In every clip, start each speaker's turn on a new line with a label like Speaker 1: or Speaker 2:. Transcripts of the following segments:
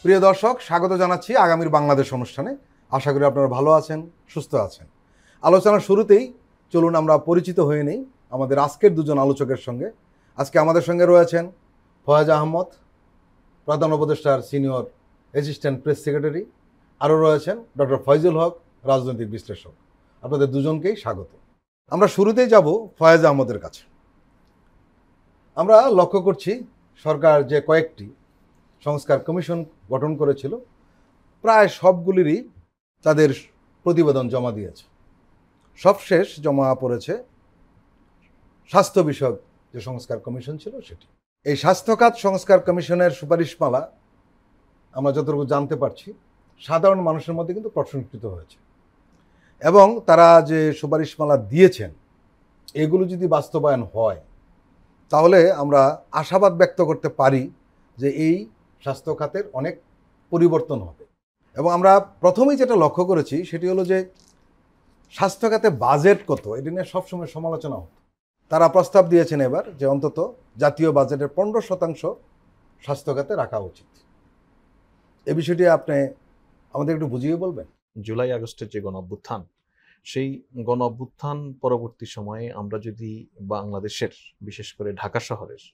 Speaker 1: প্রিয় দর্শক, স্বাগত জানাচ্ছি আগামীর বাংলাদেশ অনুষ্ঠানে। আশা করি আপনারা ভালো আছেন, সুস্থ আছেন। আলোচনার শুরুতেই চলুন আমরা পরিচিত হয়ে নেই আমাদের আজকের দুজন আলোচকের সঙ্গে। আজকে আমাদের সঙ্গে রয়েছেন ফয়েজ আহমদ, প্রধান উপদেষ্টার সিনিয়র অ্যাসিস্ট্যান্ট প্রেস সেক্রেটারি। আরও রয়েছেন ডক্টর ফয়জুল হক, রাজনৈতিক বিশ্লেষক। আপনাদের দুজনকেই স্বাগত। আমরা শুরুতেই যাব ফয়েজ আহমদের কাছে। আমরা লক্ষ্য করছি সরকার যে কয়েকটি সংস্কার কমিশন গঠন করেছিল, প্রায় সবগুলিরই তাদের প্রতিবেদন জমা দিয়েছে। সবশেষ জমা পড়েছে স্বাস্থ্য বিষয়ক যে সংস্কার কমিশন ছিল সেটি। এই স্বাস্থ্য খাত সংস্কার কমিশনের সুপারিশমালা আমরা যতটুকু জানতে পারছি সাধারণ মানুষের মধ্যে কিন্তু প্রশংসিত হয়েছে, এবং তারা যে সুপারিশমালা দিয়েছেন এগুলো যদি বাস্তবায়ন হয় তাহলে আমরা আশাবাদ ব্যক্ত করতে পারি যে এই স্বাস্থ্য খাতের অনেক পরিবর্তন হবে। এবং আমরা প্রথমেই যেটা লক্ষ্য করেছি সেটি হলো যে স্বাস্থ্য খাতে বাজেট কত, এটি নিয়ে সবসময় সমালোচনা হতো। তারা প্রস্তাব দিয়েছেন এবার যে অন্তত জাতীয় বাজেটের 15% স্বাস্থ্য খাতে রাখা উচিত। এ বিষয়টি আপনি আমাদের একটু বুঝিয়ে বলবেন?
Speaker 2: জুলাই আগস্টের যে গণ অভ্যুত্থান, সেই গণ অভ্যুত্থান পরবর্তী সময়ে আমরা যদি বাংলাদেশের, বিশেষ করে ঢাকা শহরের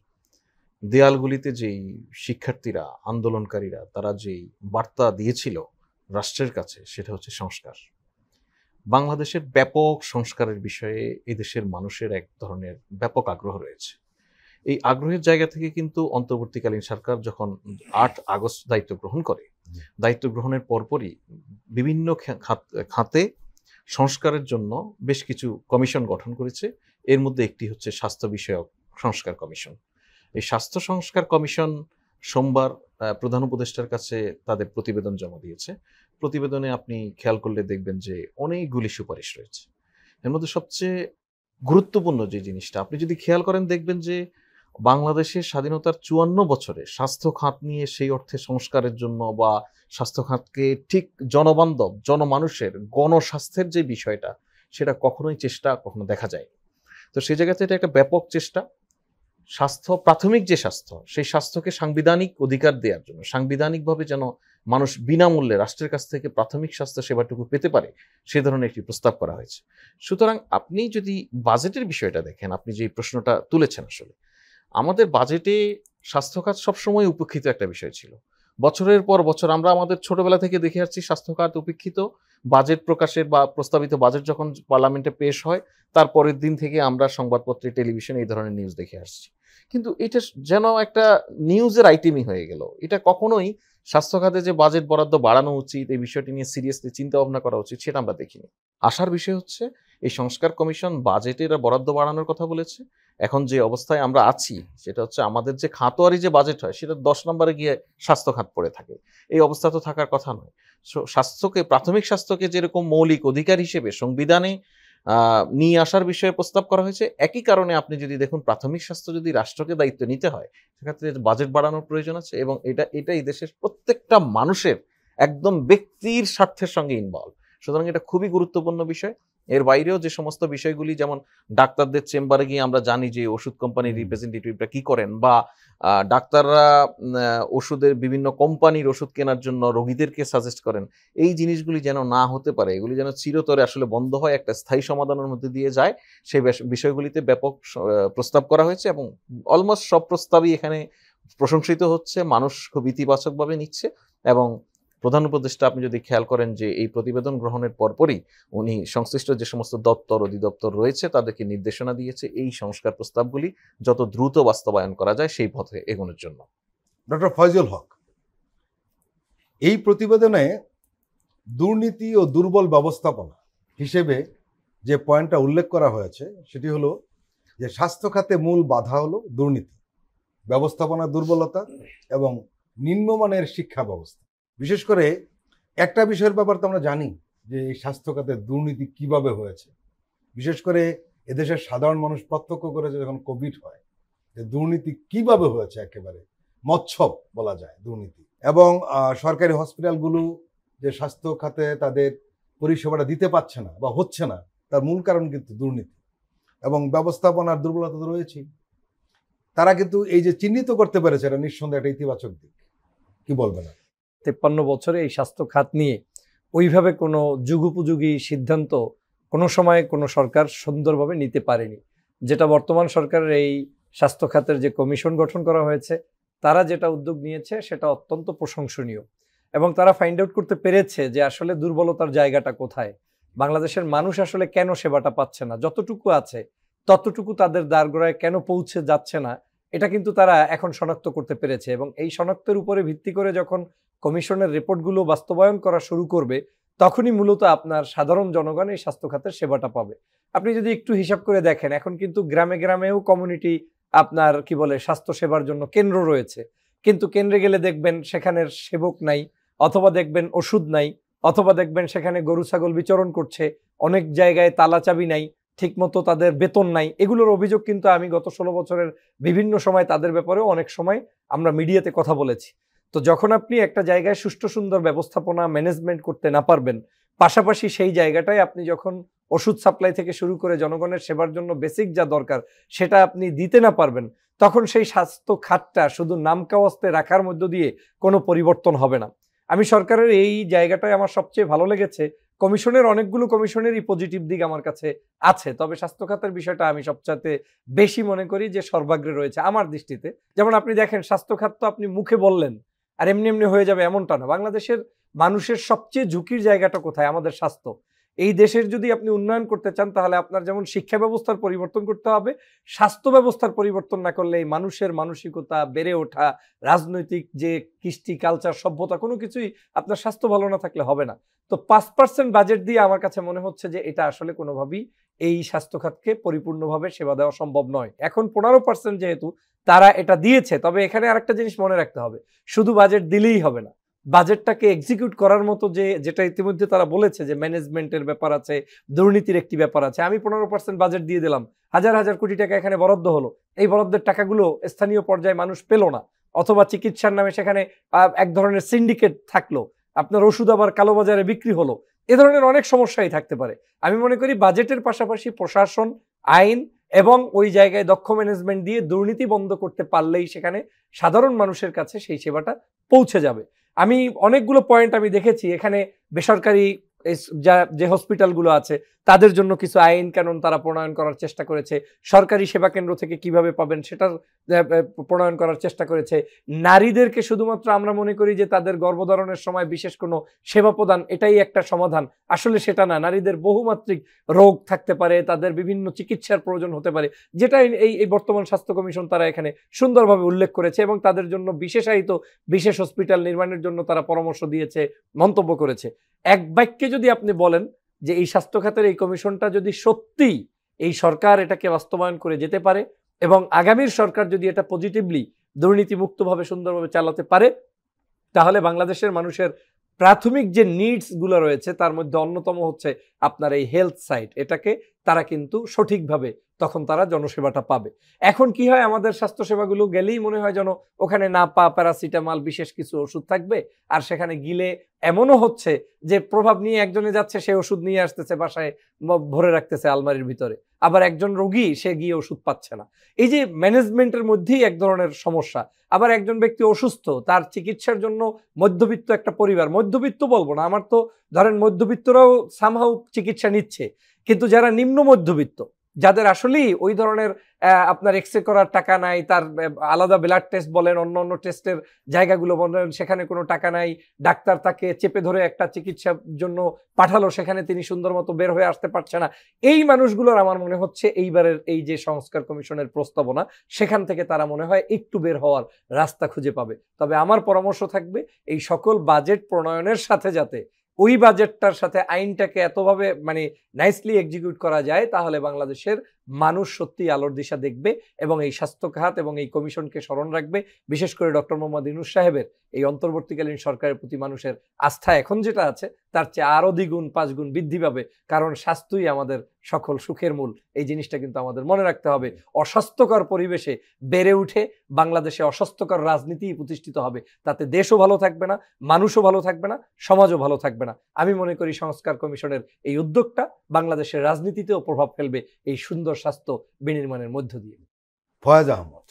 Speaker 2: দেয়ালগুলিতে যেই শিক্ষার্থীরা, আন্দোলনকারীরা তারা যেই বার্তা দিয়েছিল রাষ্ট্রের কাছে, সেটা হচ্ছে সংস্কার। বাংলাদেশের ব্যাপক সংস্কারের বিষয়ে এদেশের মানুষের এক ধরনের ব্যাপক আগ্রহ রয়েছে। এই আগ্রহের জায়গা থেকে কিন্তু অন্তর্বর্তীকালীন সরকার যখন 8 আগস্ট দায়িত্ব গ্রহণ করে, দায়িত্ব গ্রহণের পরপরই বিভিন্ন খাতে সংস্কারের জন্য বেশ কিছু কমিশন গঠন করেছে। এর মধ্যে একটি হচ্ছে স্বাস্থ্য বিষয়ক সংস্কার কমিশন। এই স্বাস্থ্য সংস্কার কমিশন সোমবার প্রধান উপদেষ্টার কাছে তাদের প্রতিবেদন জমা দিয়েছে। প্রতিবেদনে আপনি খেয়াল করলে দেখবেন যে অনেকগুলি সুপারিশ রয়েছে। এর মধ্যে সবচেয়ে গুরুত্বপূর্ণ যে জিনিসটা আপনি যদি খেয়াল করেন, দেখবেন যে বাংলাদেশের স্বাধীনতার 54 বছরে স্বাস্থ্য খাত নিয়ে সেই অর্থে সংস্কারের জন্য বা স্বাস্থ্য খাতকে ঠিক জনবান্ধব, জনমানুষের গণস্বাস্থ্যের যে বিষয়টা, সেটা কখনোই কখনো দেখা যায়। তো সেই জায়গাতে এটা একটা ব্যাপক চেষ্টা। স্বাস্থ্য, প্রাথমিক যে স্বাস্থ্য, সেই স্বাস্থ্যকে সাংবিধানিক অধিকার দেওয়ার জন্য, সাংবিধানিকভাবে যেন মানুষ বিনামূল্যে রাষ্ট্রের কাছ থেকে প্রাথমিক স্বাস্থ্য সেবাটুকু পেতে পারে, সে ধরনের একটি প্রস্তাব করা হয়েছে। সুতরাং আপনি যদি বাজেটের বিষয়টা দেখেন, আপনি যে প্রশ্নটা তুলেছেন, আসলে আমাদের বাজেটে স্বাস্থ্য খাত সবসময় উপেক্ষিত একটা বিষয় ছিল। বছরের পর বছর আমরা আমাদের ছোটবেলা থেকে দেখে আসছি স্বাস্থ্য খাত উপেক্ষিত। বাজেট প্রকাশের বা প্রস্তাবিত বাজেট যখন পার্লামেন্টে পেশ হয়, তার পরের দিন থেকে আমরা সংবাদপত্রে, টেলিভিশনে এই ধরনের নিউজ দেখে আসছি। কিন্তু এটা যেন একটা নিউজের আইটেমই হয়ে গেল। এটা কখনোই স্বাস্থ্য খাতে যে বাজেট বরাদ্দ বাড়ানো উচিত, এই বিষয়টি নিয়ে সিরিয়াসলি চিন্তা ভাবনা করা উচিত, সেটা আমরা দেখিনি। আশার বিষয় হচ্ছে এই সংস্কার কমিশন বাজেটের বরাদ্দ বাড়ানোর কথা বলেছে। এখন যে অবস্থায় আমরা আছি সেটা হচ্ছে আমাদের যে খাতোয়ারি যে বাজেট হয় সেটা 10 নম্বরে গিয়ে স্বাস্থ্য খাত পড়ে থাকে। এই অবস্থা তো থাকার কথা নয়। স্বাস্থ্যকে, প্রাথমিক স্বাস্থ্যকে যেরকম মৌলিক অধিকার হিসেবে সংবিধানে নিয়ে আসার বিষয়ে প্রস্তাব করা হয়েছে, একই কারণে আপনি যদি দেখুন প্রাথমিক স্বাস্থ্য যদি রাষ্ট্রকে দায়িত্ব নিতে হয়, সেক্ষেত্রে বাজেট বাড়ানোর প্রয়োজন আছে। এবং এটা এই দেশের প্রত্যেকটা মানুষের একদম ব্যক্তির স্বার্থের সঙ্গে ইনভলভ। সুতরাং এটা খুবই গুরুত্বপূর্ণ বিষয়। এর বাইরেও যে সমস্ত বিষয়গুলি, যেমন ডাক্তারদের চেম্বারে গিয়ে আমরা জানি যে ওষুধ কোম্পানির রিপ্রেজেন্টেটিভরা কি করেন, বা ডাক্তাররা ওষুধের, বিভিন্ন কোম্পানির ওষুধ কেনার জন্য রোগীদেরকে সাজেস্ট করেন, এই জিনিসগুলি যেন না হতে পারে, এগুলি যেন চিরতরে আসলে বন্ধ হয়, একটা স্থায়ী সমাধানের মধ্যে দিয়ে যায়, সেই বিষয়গুলিতে ব্যাপক প্রস্তাব করা হয়েছে। এবং অলমোস্ট সব প্রস্তাবই এখানে প্রশংসিত হচ্ছে, মানুষ খুব ইতিবাচকভাবে নিচ্ছে। এবং প্রধান উপদেষ্টা, আপনি যদি খেয়াল করেন যে এই প্রতিবেদন গ্রহণের পরপরই উনি সংশ্লিষ্ট যে সমস্ত দপ্তর, অধিদপ্তর রয়েছে তাদেরকে নির্দেশনা দিয়েছে এই সংস্কার প্রস্তাবগুলি যত দ্রুত বাস্তবায়ন করা যায় সেই পথে এগোনোর জন্য।
Speaker 1: ডক্টর ফয়জুল হক, এই প্রতিবেদনে দুর্নীতি ও দুর্বল ব্যবস্থাপনা হিসেবে যে পয়েন্টটা উল্লেখ করা হয়েছে সেটি হলো যে স্বাস্থ্য খাতে মূল বাধা হলো দুর্নীতি, ব্যবস্থাপনার দুর্বলতা এবং নিম্নমানের শিক্ষা ব্যবস্থা। বিশেষ করে একটা বিষয়ের ব্যাপার তো আমরা জানি যে এই স্বাস্থ্য খাতে দুর্নীতি কিভাবে হয়েছে। বিশেষ করে এদেশের সাধারণ মানুষ প্রত্যক্ষ করেছে যখন কোভিড হয়, যে দুর্নীতি কিভাবে হয়েছে, একেবারে মচ্ছব বলা যায় দুর্নীতি। এবং সরকারি হসপিটালগুলো যে স্বাস্থ্য খাতে তাদের পরিষেবাটা দিতে পারছে না বা হচ্ছে না, তার মূল কারণ কিন্তু দুর্নীতি এবং ব্যবস্থাপনার দুর্বলতা তো রয়েছেই। তারা কিন্তু এই যে চিহ্নিত করতে পেরেছে, এটা নিঃসন্দেহে একটা ইতিবাচক দিক। কি বলবেন?
Speaker 3: 53 বছরে এই স্বাস্থ্য খাত নিয়ে ওইভাবে কোনো যুগোপযোগী সিদ্ধান্ত কোনো সময় কোনো সরকার সুন্দরভাবে নিতে পারেনি। যেটা বর্তমান সরকারের এই স্বাস্থ্য খাতের যে কমিশন গঠন করা হয়েছে, তারা যেটা উদ্যোগ নিয়েছে সেটা অত্যন্ত প্রশংসনীয়, এবং তারা ফাইন্ড আউট করতে পেরেছে যে আসলে দুর্বলতার জায়গাটা কোথায়, বাংলাদেশের মানুষ আসলে কেন সেবাটা পাচ্ছে না, যতটুকু আছে ততটুকু তাদের দ্বারগোড়ায় কেন পৌঁছে যাচ্ছে না, এটা কিন্তু তারা এখন শনাক্ত করতে পেরেছে। এবং এই শনাক্তের উপরে ভিত্তি করে যখন কমিশনের রিপোর্টগুলো বাস্তবায়ন করা শুরু করবে, তখনই মূলত আপনার সাধারণ জনগণ এই স্বাস্থ্য খাতের সেবাটা পাবে। আপনি যদি একটু হিসাব করে দেখেন, এখন কিন্তু গ্রামে গ্রামেও কমিউনিটি আপনার কি বলে স্বাস্থ্য সেবার জন্য কেন্দ্র রয়েছে, কিন্তু কেন্দ্রে গেলে দেখবেন সেখানের সেবক নাই, অথবা দেখবেন ওষুধ নাই, অথবা দেখবেন সেখানে গরু ছাগল বিচরণ করছে, অনেক জায়গায় তালা চাবি নাই, ঠিকমতো তাদের বেতন নাই। এগুলোর অভিযোগ কিন্তু আমি গত 16 বছরের বিভিন্ন সময় তাদের ব্যাপারেও অনেক সময় আমরা মিডিয়াতে কথা বলেছি। তো যখন আপনি একটা জায়গায় সুষ্ঠু সুন্দর ব্যবস্থাপনা ম্যানেজমেন্ট করতে না পারবেন, পাশাপাশি সেই জায়গাটায় আপনি যখন ওষুধ সাপ্লাই থেকে শুরু করে জনগণের সেবার জন্য বেসিক যা দরকার সেটা আপনি দিতে না পারবেন, তখন সেই স্বাস্থ্য খাতটা শুধু নামকাওয়াস্তে রাখার মধ্য দিয়ে কোনো পরিবর্তন হবে না। আমি সরকারের এই জায়গাটায় আমার সবচেয়ে ভালো লেগেছে, কমিশনের অনেকগুলো কমিশনেরই পজিটিভ দিক আমার কাছে আছে, তবে স্বাস্থ্য খাতের বিষয়টা আমি সবচাইতে বেশি মনে করি যে সর্বাগ্রে রয়েছে আমার দৃষ্টিতে। যেমন আপনি দেখেন, স্বাস্থ্য খাত তো আপনি মুখে বললেন আর এমনি এমনি হয়ে যাবে এমনটা না। বাংলাদেশের মানুষের সবচেয়ে ঝুঁকির জায়গাটা কোথায়? আমাদের স্বাস্থ্য। এই দেশের যদি আপনি উন্নয়ন করতে চান, তাহলে আপনার যেমন শিক্ষা ব্যবস্থার পরিবর্তন করতে হবে, স্বাস্থ্য ব্যবস্থার পরিবর্তন না করলে এই মানুষের মানসিকতা, বেড়ে ওঠা, রাজনৈতিক যে কৃষ্টি, কালচার, সভ্যতা, কোনো কিছুই আপনার স্বাস্থ্য ভালো না থাকলে হবে না। তো 5% বাজেট দিয়ে আমার কাছে মনে হচ্ছে যে এটা আসলে কোনোভাবেই এই স্বাস্থ্য খাতকে পরিপূর্ণভাবে সেবা দেওয়া সম্ভব নয়। এখন 15% যেহেতু তারা এটা দিয়েছে, তবে এখানে আরেকটা জিনিস মনে রাখতে হবে, শুধু বাজেট দিলেই হবে না, বাজেটটাকে এক্সিকিউট করার মতো যেটা ইতিমধ্যে তারা বলেছে যে ম্যানেজমেন্টের ব্যাপার আছে, দুর্নীতির একটি ব্যাপার আছে। আমি 15% বাজেট দিয়ে দিলাম, হাজার হাজার কোটি টাকা এখানে বরাদ্দ হলো, এই বরাদ্দের টাকাগুলো স্থানীয় পর্যায়ে মানুষ পেল না, অথবা চিকিৎসার নামে সেখানে এক ধরনের সিন্ডিকেট থাকলো, আপনার ওষুধ আবার কালোবাজারে বিক্রি হলো, এ ধরনের অনেক সমস্যাই থাকতে পারে। আমি মনে করি বাজেটের পাশাপাশি প্রশাসন, আইন এবং ওই জায়গায় দক্ষ ম্যানেজমেন্ট দিয়ে দুর্নীতি বন্ধ করতে পারলেই সেখানে সাধারণ মানুষের কাছে সেই সেবাটা পৌঁছে যাবে। আমি অনেকগুলো পয়েন্ট আমি দেখেছি, এখানে বেসরকারি যে হসপিটালগুলো আছে তাদের জন্য কিছু আইন কানুন তারা প্রণয়ন করার চেষ্টা করেছে, সরকারি সেবা কেন্দ্র থেকে কিভাবে পাবেন সেটার প্রণয়ন করার চেষ্টা করেছে। নারীদেরকে শুধুমাত্র আমরা মনে করি যে তাদের গর্ভধারণের সময় বিশেষ কোনো সেবা প্রদান এটাই একটা সমাধান, আসলে সেটা না। নারীদের বহুমাত্রিক রোগ থাকতে পারে, তাদের বিভিন্ন চিকিৎসার প্রয়োজন হতে পারে, যেটা এই বর্তমান স্বাস্থ্য কমিশন তারা এখানে সুন্দরভাবে উল্লেখ করেছে, এবং তাদের জন্য বিশেষায়িত বিশেষ হসপিটাল নির্মাণের জন্য তারা পরামর্শ দিয়েছে, মন্তব্য করেছে। এক বাক্যে যদি আপনি বলেন যে এই স্বাস্থ্য খাতের এই কমিশনটা যদি সত্যি এই সরকার এটাকে বাস্তবায়ন করে যেতে পারে, এবং আগামীর সরকার যদি এটা পজিটিভলি দুর্নীতিমুক্তভাবে সুন্দরভাবে চালাতে পারে, তাহলে বাংলাদেশের মানুষের প্রাথমিক যে নিডসগুলো রয়েছে তার মধ্যে অন্যতম হচ্ছে আপনার এই হেলথ সাইড, এটাকে তারা কিন্তু সঠিকভাবে তখন তারা জনসেবাটা পাবে। এখন কি হয়, আমাদের স্বাস্থ্যসেবাগুলো গেলেই মনে হয় যেন ওখানে না প্যারাসিটামল বিশেষ কিছু ওষুধ থাকবে, আর সেখানে গিলে এমনও হচ্ছে যে প্রভাব নিয়ে একজনে যাচ্ছে, সে ওষুধ নিয়ে আসতেছে বাসায় ভরে রাখতেছে আলমারির ভিতরে, আবার একজন রোগী সে গিয়ে ওষুধ পাচ্ছে না। এই যে ম্যানেজমেন্টের মধ্যেই এক ধরনের সমস্যা। আবার একজন ব্যক্তি অসুস্থ, তার চিকিৎসার জন্য মধ্যবিত্ত একটা পরিবার, মধ্যবিত্ত বলবো না, আমার তো ধরেন মধ্যবিত্তরাও সামহাউ চিকিৎসা নিচ্ছে, কিন্তু যারা নিম্ন মধ্যবিত্ত, যাদের আসলেই ওই ধরনের আপনার এক্সরে করার টাকা নাই, তার আলাদা ব্লাড টেস্ট বলেন, অন্য অন্য টেস্টের জায়গাগুলো বলেন, সেখানে কোনো টাকা নাই, ডাক্তার তাকে চেপে ধরে একটা চিকিৎসার জন্য পাঠালো, সেখানে তিনি সুন্দর মতো বের হয়ে আসতে পারছে না, এই মানুষগুলোর আমার মনে হচ্ছে এইবারের এই যে সংস্কার কমিশনের প্রস্তাবনা, সেখান থেকে তারা মনে হয় একটু বের হওয়ার রাস্তা খুঁজে পাবে। তবে আমার পরামর্শ থাকবে, এই সকল বাজেট প্রণয়নের সাথে যাতে ওই বাজেটটার সাথে আইনটাকে এতভাবে নাইসলি এক্সিকিউট করা যায়, তাহলে বাংলাদেশের মানুষ সত্যি আলোর দিশা দেখবে এবং এই স্বাস্থ্য খাত এবং এই কমিশনকে স্মরণ রাখবে। বিশেষ করে ডক্টর মোহাম্মদ ইউনূস সাহেবের এই অন্তর্বর্তীকালীন সরকারের প্রতি মানুষের আস্থা এখন যেটা আছে তার চেয়ে আরো দ্বিগুণ 5 গুণ বৃদ্ধি পাবে, কারণ স্বাস্থ্যই আমাদের সকল সুখের মূল। এই জিনিসটা কিন্তু আমাদের মনে রাখতে হবে। অস্বাস্থ্যকর পরিবেশে বেড়ে উঠে বাংলাদেশে অস্বাস্থ্যকর রাজনীতি প্রতিষ্ঠিত হবে, তাতে দেশও ভালো থাকবে না, মানুষও ভালো থাকবে না, সমাজও ভালো থাকবে না। আমি মনে করি সংস্কার কমিশনের এই উদ্যোগটা বাংলাদেশের রাজনীতিতেও প্রভাব ফেলবে এই সুন্দর স্বাস্থ্য বিনির্মাণের মধ্য দিয়ে।
Speaker 1: ফয়েজ আহমদ,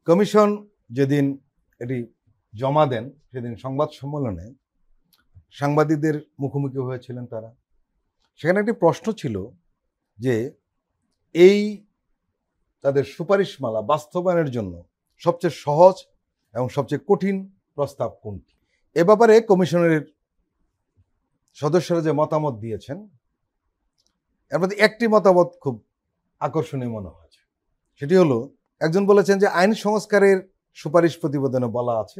Speaker 1: কমিশন যেদিন এটি জমা দেন, সেদিন সংবাদ সম্মেলনে সাংবাদিকদের মুখোমুখি হয়েছিলেন তারা। সেখানে একটি প্রশ্ন ছিল যে এই তাদের সুপারিশমালা বাস্তবায়নের জন্য সবচেয়ে সহজ এবং সবচেয়ে কঠিন প্রস্তাব কোনটি। এ ব্যাপারে কমিশনের সদস্যরা যে মতামত দিয়েছেন, এর মধ্যে একটি মতামত খুব আকর্ষণীয় মনে হয়েছে। সেটি হলো, একজন বলেছেন যে আইন সংস্কারের সুপারিশ প্রতিবেদনে বলা আছে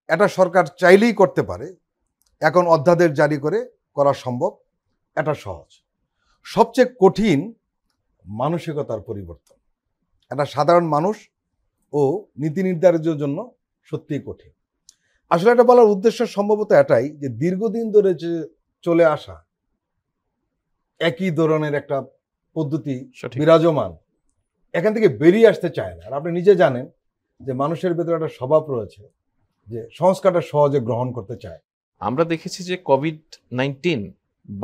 Speaker 1: এটা সরকার চাইলেই করতে পারে, এখন অধ্যাদেশ জারি করে করা সম্ভব, এটা সহজ। সবচেয়ে কঠিন মানসিকতার পরিবর্তন, এটা সাধারণ মানুষ ও নীতি নির্ধারণের জন্য সত্যিই কঠিন। আসলে এটা বলার উদ্দেশ্য সম্ভবত এটাই যে দীর্ঘদিন ধরে যে চলে আসা একই ধরনের একটা পদ্ধতি
Speaker 2: সঠিক।
Speaker 1: বিরাজমান, এখান থেকে বেরিয়ে আসতে চায় না। আর আপনি নিজে জানেন যে মানুষের ভেতরে একটা স্বভাব রয়েছে যে সংস্কারটা সহজে গ্রহণ করতে চায়।
Speaker 2: আমরা দেখেছি যে কোভিড-19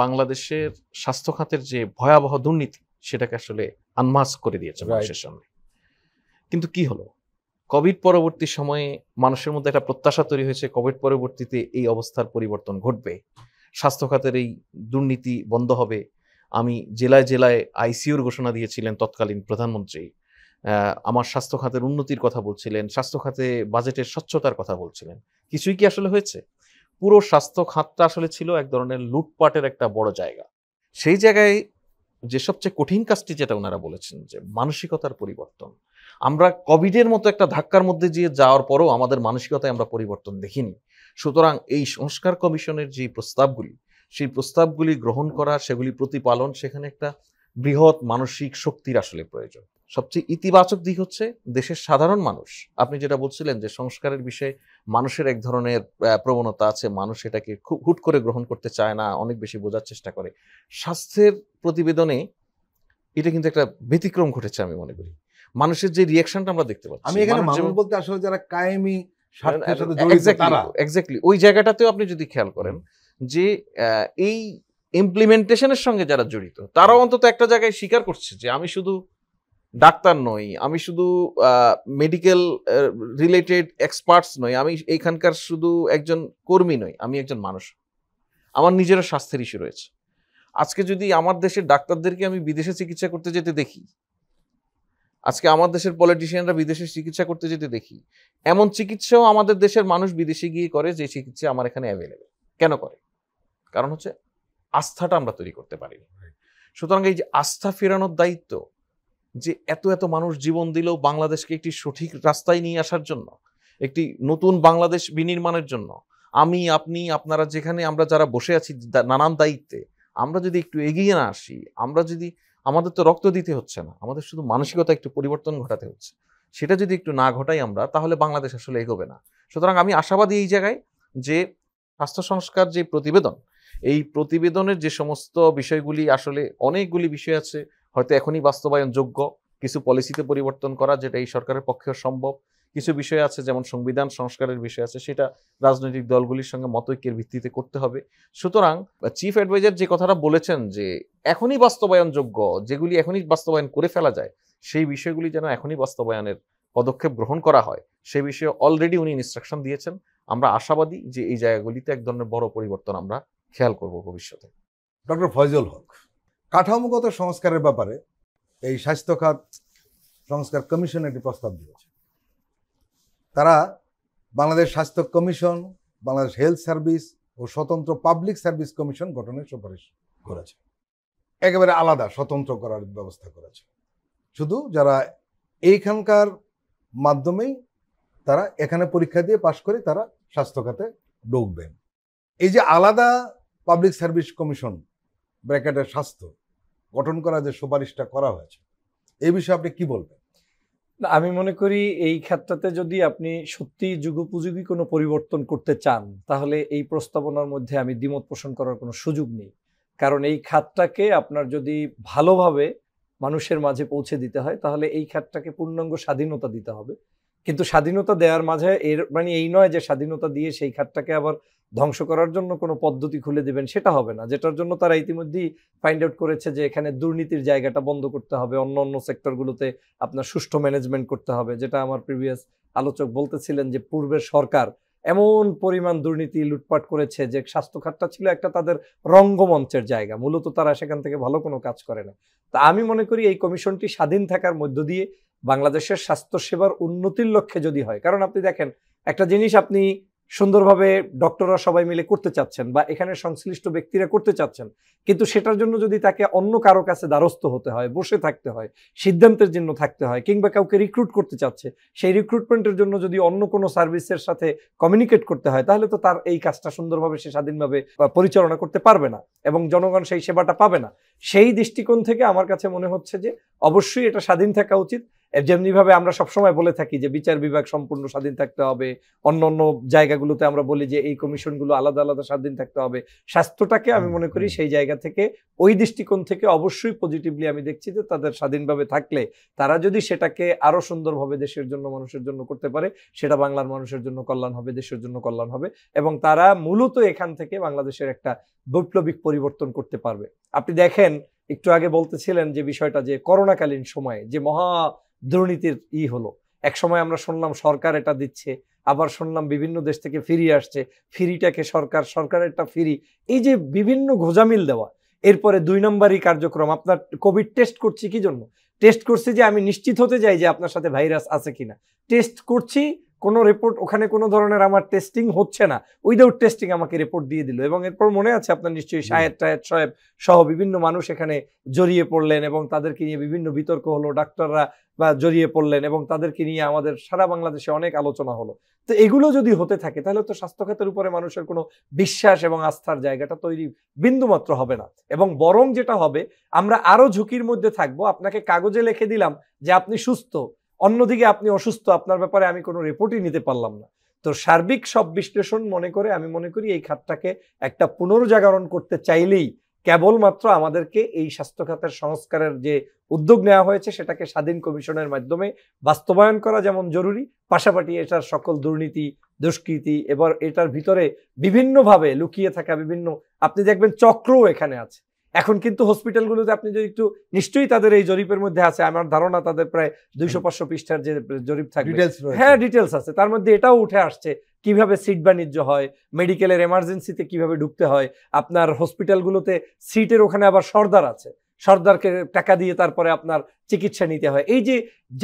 Speaker 2: বাংলাদেশের স্বাস্থ্য খাতের যে ভয়াবহ দুর্নীতি সেটাকে আসলে আনমাস্ক করে দিয়েছে মানুষের সামনে। কিন্তু কি হলো, কোভিড পরবর্তী সময়ে মানুষের মধ্যে একটা প্রত্যাশা তৈরি হয়েছে কোভিড পরবর্তীতে এই অবস্থার পরিবর্তন ঘটবে, স্বাস্থ্য খাতের এই দুর্নীতি বন্ধ হবে। আমি জেলায় জেলায় আইসিইউর ঘোষণা দিয়েছিলেন তৎকালীন প্রধানমন্ত্রী, আমার স্বাস্থ্য খাতের উন্নতির কথা বলছিলেন, স্বাস্থ্য খাতে বাজেটের স্বচ্ছতার কথা বলছিলেন। কিছুই কি আসলে হয়েছে? পুরো স্বাস্থ্য খাতটা আসলে ছিল এক ধরনের লুটপাটের একটা বড় জায়গা। সেই জায়গায় যে সবচেয়ে কঠিন কাজটি যেটা ওনারা বলেছেন যে মানসিকতার পরিবর্তন, আমরা কোভিডের মতো একটা ধাক্কার মধ্যে দিয়ে যাওয়ার পরও আমাদের মানসিকতায় আমরা পরিবর্তন দেখিনি। সুতরাং এই সংস্কার কমিশনের যে প্রস্তাবগুলি, সেই প্রস্তাবগুলি গ্রহণ করা, সেগুলি প্রতিপালন, সেখানে একটা বৃহৎ মানসিক শক্তির আসলে প্রয়োজন। সবচেয়ে ইতিবাচক দিক হচ্ছে দেশের সাধারণ মানুষ, আপনি যেটা বলছিলেন যে সংস্কারের বিষয়ে মানুষের এক ধরনের প্রবণতা আছে, মানুষ এটাকে খুব হুট করে গ্রহণ করতে চায় না, অনেক বেশি বোঝার চেষ্টা করে। স্বাস্থ্যের প্রতিবেদনে এটা কিন্তু একটা ব্যতিক্রম ঘটেছে আমি মনে করি। মানুষের যে রিয়াকশনটা আমরা দেখতে পাচ্ছি,
Speaker 1: আমি এখানে মানুষ বলতে আসলে যারা কায়েমি স্বার্থের সাথে জড়িত তারা,
Speaker 2: এক্স্যাক্টলি ওই জায়গাটাতেও আপনি যদি খেয়াল করেন যে এই ইমপ্লিমেন্টেশনের সঙ্গে যারা জড়িত তারাও অন্তত একটা জায়গায় স্বীকার করছে যে আমি শুধু ডাক্তার নই, আমি শুধু মেডিকেল রিলেটেড এক্সপার্টস নই, আমি এইখানকার শুধু একজন কর্মী নই, আমি একজন মানুষ, আমার নিজেরও স্বাস্থ্যের ইস্যু রয়েছে। আজকে যদি আমার দেশের ডাক্তারদেরকে আমি বিদেশে চিকিৎসা করতে যেতে দেখি, আজকে আমার দেশের পলিটিশিয়ানরা বিদেশে চিকিৎসা করতে যেতে দেখি, এমন চিকিৎসাও আমাদের দেশের মানুষ বিদেশে গিয়ে করে যে চিকিৎসা আমার এখানে অ্যাভেলেবেল। কেন করে? কারণ হচ্ছে আস্থাটা আমরা তৈরি করতে পারি। সুতরাং এই যে আস্থা ফেরানোর দায়িত্ব, যে এত এত মানুষ জীবন দিলেও বাংলাদেশকে একটি সঠিক রাস্তায় নিয়ে আসার জন্য, একটি নতুন বাংলাদেশ বিনির্মাণের জন্য, আমি, আপনি, আপনারা যেখানে আমরা যারা বসে আছি নানান দায়িত্বে, আমরা যদি একটু এগিয়ে না আসি, আমরা যদি, আমাদের তো রক্ত দিতে হচ্ছে না, আমাদের শুধু মানসিকতা একটু পরিবর্তন ঘটাতে হচ্ছে, সেটা যদি একটু না ঘটাই আমরা, তাহলে বাংলাদেশ আসলে এগোবে না। সুতরাং আমি আশাবাদী এই জায়গায় যে স্বাস্থ্য সংস্কার যে প্রতিবেদন, এই প্রতিবেদনের যে সমস্ত বিষয়গুলি, আসলে অনেকগুলি বিষয় আছে হয়তো এখনই বাস্তবায়নযোগ্য, কিছু পলিসিতে পরিবর্তন করা যেটা এই সরকারের পক্ষে সম্ভব, কিছু বিষয় আছে যেমন সংবিধান সংস্কারের বিষয় আছে, সেটা রাজনৈতিক দলগুলির সঙ্গে মতৈক্যের ভিত্তিতে করতে হবে। সুতরাং চিফ অ্যাডভাইজার যে কথাটা বলেছেন যে এখনই বাস্তবায়নযোগ্য, যেগুলি এখনই বাস্তবায়ন করে ফেলা যায়, সেই বিষয়গুলি যেন এখনই বাস্তবায়নের পদক্ষেপ গ্রহণ করা হয়, সে বিষয়ে অলরেডি উনি ইনস্ট্রাকশন দিয়েছেন। আমরা আশাবাদী যে এই জায়গাগুলিতে এক ধরনের বড় পরিবর্তন আমরা খেয়াল করব ভবিষ্যতে।
Speaker 1: ডক্টর ফয়জুল হক, কাঠামোগত সংস্কারের ব্যাপারে এই স্বাস্থ্য খাত সংস্কার কমিশন একটি প্রস্তাব দিয়েছে। তারা বাংলাদেশ স্বাস্থ্য কমিশন, বাংলাদেশ হেলথ সার্ভিস ও স্বতন্ত্র পাবলিক সার্ভিস কমিশন গঠনের সুপারিশ করেছে। একেবারে আলাদা স্বতন্ত্র করার ব্যবস্থা করেছে। শুধু যারা এইখানকার মাধ্যমেই তারা এখানে পরীক্ষা দিয়ে পাশ করে তারা স্বাস্থ্য খাতে ঢুকবেন। এই যে আলাদা পাবলিক সার্ভিস কমিশন ব্র্যাকেটের স্বাস্থ্য গঠন করার যে সুপারিশটা করা হয়েছে, এই বিষয়ে আপনি কি বলবেন?
Speaker 3: আমি মনে করি এই ক্ষেত্রতে যদি আপনি সত্যি যুগোপযোগী কোনো পরিবর্তন করতে চান, তাহলে এই প্রস্তাবনার মধ্যে আমি দ্বিমত পোষণ করার কোনো সুযোগ নেই। কারণ এই খাতটাকে আপনার যদি ভালোভাবে মানুষের মাঝে পৌঁছে দিতে হয়, তাহলে এই খাতটাকে পূর্ণাঙ্গ স্বাধীনতা দিতে হবে। কিন্তু স্বাধীনতা দেওয়ার মাঝে এর মানে এই নয় যে স্বাধীনতা দিয়ে সেই খাতটাকে আবার ধ্বংস করার জন্য কোনো পদ্ধতি খুলে দিবেন, সেটা হবে না। যেটার জন্য তারা ইতিমধ্যেই ফাইন্ড আউট করেছে যে এখানে দুর্নীতির জায়গাটা বন্ধ করতে হবে, অন্য অন্য সেক্টরগুলোতে আপনার সুষ্ঠু ম্যানেজমেন্ট করতে হবে। যেটা আমার প্রিভিয়াস আলোচক বলতেছিলেন যে পূর্বের সরকার এমন পরিমাণ দুর্নীতি লুটপাট করেছে যে স্বাস্থ্য খাতটা ছিল একটা তাদের রঙ্গমঞ্চের জায়গা, মূলত তারা সেখান থেকে ভালো কোনো কাজ করে না। তা আমি মনে করি এই কমিশনটি স্বাধীন থাকার মধ্য দিয়ে বাংলাদেশের স্বাস্থ্য সেবার উন্নতির লক্ষ্যে যদি হয়, কারণ আপনি দেখেন একটা জিনিস আপনি সুন্দরভাবে ডক্টররা সবাই মিলে করতে চাচ্ছেন বা এখানে সংশ্লিষ্ট ব্যক্তিরা করতে চাচ্ছেন, কিন্তু সেটার জন্য যদি তাকে অন্য কারো কাছে দ্বারস্থ হতে হয়, বসে থাকতে হয়, সিদ্ধান্তের জন্য থাকতে হয়, কিংবা কাউকে রিক্রুট করতে চাচ্ছে, সেই রিক্রুটমেন্টের জন্য যদি অন্য কোনো সার্ভিসের সাথে কমিউনিকেট করতে হয়, তাহলে তো তার এই কাজটা সুন্দরভাবে সে স্বাধীনভাবে পরিচালনা করতে পারবে না এবং জনগণ সেই সেবাটা পাবে না। সেই দৃষ্টিকোণ থেকে আমার কাছে মনে হচ্ছে যে অবশ্যই এটা স্বাধীন থাকা উচিত। যেমনিভাবে আমরা সবসময় বলে থাকি যে বিচার বিভাগ সম্পূর্ণ স্বাধীন থাকতে হবে, অন্য অন্য জায়গাগুলোতে আমরা বলি যে এই কমিশনগুলো আলাদা আলাদা স্বাধীন থাকতে হবে, স্বাস্থ্যটাকে আমি মনে করি সেই জায়গা থেকে ওই দৃষ্টিকোণ থেকে অবশ্যই পজিটিভলি আমি দেখছি যে তাদের স্বাধীনভাবে থাকলে তারা যদি সেটাকে আরো সুন্দরভাবে দেশের জন্য মানুষের জন্য করতে পারে, সেটা বাংলার মানুষের জন্য কল্যাণ হবে, দেশের জন্য কল্যাণ হবে এবং তারা মূলত এখান থেকে বাংলাদেশের একটা বৈপ্লবিক পরিবর্তন করতে পারবে। আপনি দেখেন একটু আগে বলতেছিলেন যে বিষয়টা যে করোনাকালীন সময়ে যে মহা দুর্নীতির হলো, এক সময় আমরা শুনলাম সরকার এটা দিচ্ছে, আবার শুনলাম বিভিন্ন দেশ থেকে ফিরিয়ে আসছে, ফ্রিটাকে সরকারেরটা ফ্রি, এই যে বিভিন্ন ঘোজামিল দেওয়া। এরপরে 2 নম্বরই কার্যক্রম, আপনার কোভিড টেস্ট করছি কি জন্য? টেস্ট করছি যে আমি নিশ্চিত হতে চাই যে আপনার সাথে ভাইরাস আছে কিনা। টেস্ট করছি, কোনো রিপোর্ট ওখানে কোনো ধরনের আমার টেস্টিং হচ্ছে না, উইদাউট টেস্টিং আমাকে রিপোর্ট দিয়ে দিল। এবং এরপর মনে আছে আপনার নিশ্চয়ই শাহেদ সাহেব সহ বিভিন্ন মানুষ এখানে জড়িয়ে পড়লেন এবং তাদেরকে নিয়ে বিভিন্ন বিতর্ক হলো, ডাক্তাররা বা জড়িয়ে পড়লেন এবং তাদেরকে নিয়ে আমাদের সারা বাংলাদেশে অনেক আলোচনা হলো। তো এগুলো যদি হতে থাকে তাহলে তো স্বাস্থ্য খাতের উপরে মানুষের কোনো বিশ্বাস এবং আস্থার জায়গাটা তৈরি বিন্দুমাত্র হবে না, এবং বরং যেটা হবে আমরা আরো ঝুঁকির মধ্যে থাকবো। আপনাকে কাগজে লিখে দিলাম যে আপনি সুস্থ, অন্যদিকে আপনি অসুস্থ, আপনার ব্যাপারে আমি কোনো রিপোর্টই নিতে পারলাম না। তো সার্বিক সব বিশ্লেষণ মনে করে আমি মনে করি এই খাতটাকে একটা পুনর্জাগরণ করতে চাইলেই কেবলমাত্র আমাদেরকে এই স্বাস্থ্য খাতের সংস্কারের যে উদ্যোগ নেওয়া হয়েছে সেটাকে স্বাধীন কমিশনের মাধ্যমে বাস্তবায়ন করা যেমন জরুরি, পাশাপাশি এটার সকল দুর্নীতি, দুষ্কৃতি এবার এটার ভিতরে বিভিন্নভাবে লুকিয়ে থাকা বিভিন্ন আপনি দেখবেন চক্রও এখানে আছে। এখন কিন্তু হসপিটালগুলোতে আপনি যদি একটু, নিশ্চয়ই তাদের এই জরিপের মধ্যে আছে, আমার ধারণা তাদের প্রায় 200-500 পৃষ্ঠার যে জরিপ থাকবে, হ্যাঁ ডিটেলস আছে, তার মধ্যে এটাও উঠে আসছে কিভাবে সিট বাণিজ্য হয়, মেডিকেলের এমার্জেন্সিতে কিভাবে ঢুকতে হয়, আপনার হসপিটালগুলোতে সিটের ওখানে আবার সর্দার আছে, সর্দারকে টাকা দিয়ে তারপরে আপনার চিকিৎসা নিতে হয়। এই যে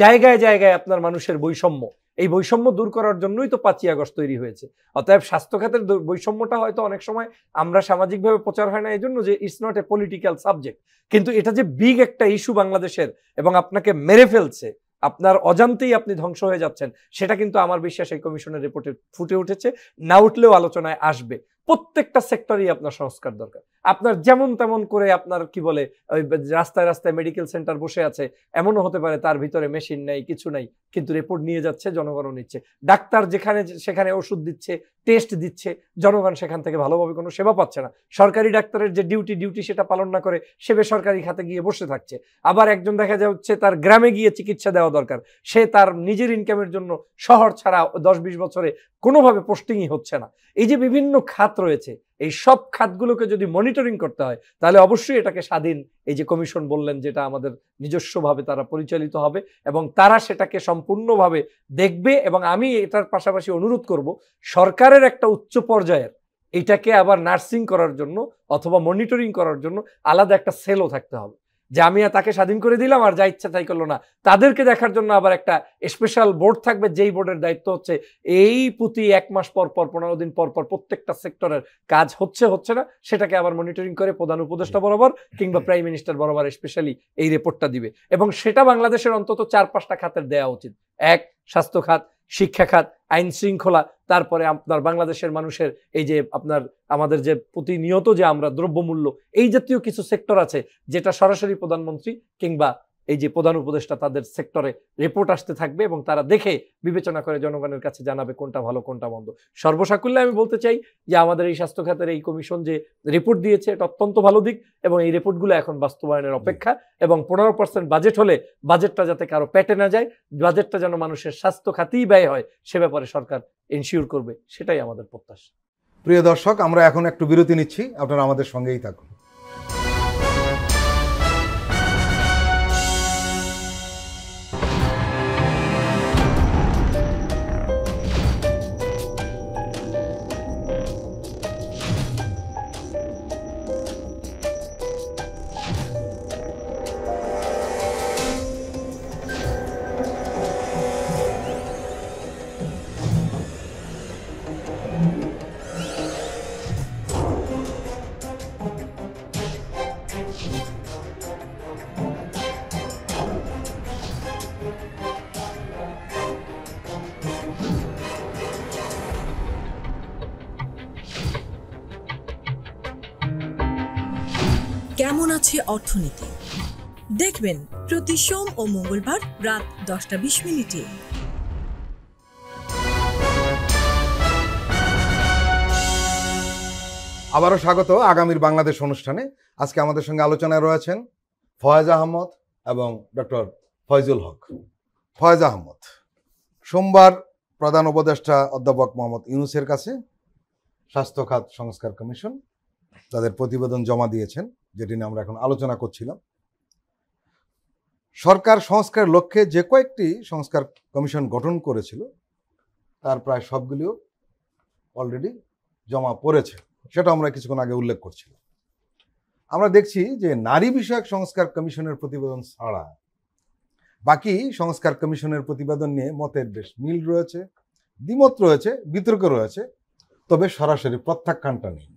Speaker 3: জায়গায় জায়গায় আপনার মানুষের বৈষম্য, এই বৈষম্য দূর করার জন্যই তো 5ই আগস্ট তৈরি হয়েছে। অতএব স্বাস্থ্য খাতের বৈষম্যটা হয়তো অনেক সময় আমরা সামাজিকভাবে প্রচার হয় না এই জন্য যে it's not a political subject, কিন্তু এটা যে বিগ একটা ইস্যু বাংলাদেশের এবং আপনাকে মেরে ফেলছে, আপনার অজান্তেই আপনি ধ্বংস হয়ে যাচ্ছেন, সেটা কিন্তু আমার বিশ্বাস এই কমিশনের রিপোর্টে ফুটে উঠেছে, না উঠলেও আলোচনায় আসবে। প্রত্যেকটা সেক্টরেই আপনার সংস্কার দরকার। আপনার যেমন তেমন করে আপনার কি বলে ওই রাস্তায় রাস্তায় মেডিকেল সেন্টার বসে আছে, এমনও হতে পারে তার ভিতরে মেশিন নাই, কিছু নাই, কিন্তু রিপোর্ট নিয়ে যাচ্ছে, জনগণও নিচ্ছে। ডাক্তার যেখানে সেখানে ওষুধ দিচ্ছে, টেস্ট দিচ্ছে, জনগণ সেখান থেকে ভালোভাবে কোনো সেবা পাচ্ছে না। সরকারি ডাক্তারের যে ডিউটি সেটা পালন না করে সে বেসরকারি খাতে গিয়ে বসে থাকছে। আবার একজন দেখা যাচ্ছে তার গ্রামে গিয়ে চিকিৎসা দেওয়া দরকার, সে তার নিজের ইনকামের জন্য শহর ছাড়া 10-20 বছরে কোনোভাবে পোস্টিংই হচ্ছে না। এই যে বিভিন্ন খাত রয়েছে, এই সব খাতগুলোকে যদি মনিটরিং করতে হয় তাহলে অবশ্যই এটাকে স্বাধীন এই যে কমিশন বললেন, যেটা আমাদের নিজস্বভাবে তারা পরিচালিত হবে এবং তারা সেটাকে সম্পূর্ণভাবে দেখবে। এবং আমি এটার পাশাপাশি অনুরোধ করব সরকারের একটা উচ্চ পর্যায়ের এটাকে আবার নার্সিং করার জন্য অথবা মনিটরিং করার জন্য আলাদা একটা সেলও থাকতে হবে, যে আমি তাকে স্বাধীন করে দিলাম আর যা ইচ্ছা তাই করলো না, তাদেরকে দেখার জন্য আবার একটা স্পেশাল বোর্ড থাকবে, যেই বোর্ডের দায়িত্ব হচ্ছে এই প্রতি 1 মাস পর পর 15 দিন পর পর প্রত্যেকটা সেক্টরের কাজ হচ্ছে না সেটাকে আবার মনিটরিং করে প্রধান উপদেষ্টা বরাবর কিংবা প্রাইম মিনিস্টার বরাবর স্পেশালি এই রিপোর্টটা দিবে। এবং সেটা বাংলাদেশের অন্তত 4-5টা খাতের দেওয়া উচিত। 1 স্বাস্থ্য খাত, শিক্ষা খাত, আইন শৃঙ্খলা, তারপরে আপনার বাংলাদেশের মানুষের এই যে আপনার আমাদের যে প্রতিনিয়ত যে আমরা দ্রব্যমূল্য, এই জাতীয় কিছু সেক্টর আছে যেটা সরাসরি প্রধানমন্ত্রী কিংবা এই যে প্রধান উপদেষ্টা তাদের সেক্টরে রিপোর্ট আসতে থাকবে এবং তারা দেখে বিবেচনা করে জনগণের কাছে জানাবে কোনটা ভালো কোনটা মন্দ। সর্বসাকুল্যে আমি বলতে চাই যে আমাদের এই স্বাস্থ্য খাতের এই কমিশন যে রিপোর্ট দিয়েছে এটা অত্যন্ত ভালো দিক, এবং এই রিপোর্টগুলো এখন বাস্তবায়নের অপেক্ষা। এবং 15% বাজেট হলে বাজেটটা যাতে কারো পেটে না যায়, বাজেটটা যেন মানুষের স্বাস্থ্য খাতেই ব্যয় হয়, সে ব্যাপারে সরকার এনশিওর করবে, সেটাই আমাদের প্রত্যাশা।
Speaker 1: প্রিয় দর্শক, আমরা এখন একটু বিরতি নিচ্ছি, আপনারা আমাদের সঙ্গেই থাকুন।
Speaker 4: কেমন আছে অর্থনীতি দেখবেন প্রতি সোম ও মঙ্গলবার রাত 10:20
Speaker 1: আবারও স্বাগত আগামীর বাংলাদেশ অনুষ্ঠানে। আজকে আমাদের সঙ্গে আলোচনায় রয়েছেন ফয়েজ আহমদ এবং ডক্টর ফয়জুল হক। ফয়েজ আহমদ সোমবার প্রধান উপদেষ্টা অধ্যাপক মোহাম্মদ ইউনূসের কাছে স্বাস্থ্য খাত সংস্কার কমিশন তাদের প্রতিবেদন জমা দিয়েছেন, যেটি নিয়ে আমরা এখন আলোচনা করছিলাম। সরকার সংস্কারের লক্ষ্যে যে কয়েকটি সংস্কার কমিশন গঠন করেছিল তার প্রায় সবগুলিও অলরেডি জমা পড়েছে, সেটা আমরা কিছুক্ষণ আগে উল্লেখ করছিলাম। আমরা দেখছি যে নারী বিষয়ক সংস্কার কমিশনের প্রতিবেদন ছাড়া বাকি সংস্কার কমিশনের প্রতিবেদন নিয়ে মতের বেশ মিল রয়েছে, দ্বিমত রয়েছে, বিতর্ক রয়েছে, তবে সরাসরি প্রত্যাখ্যানটা নেই।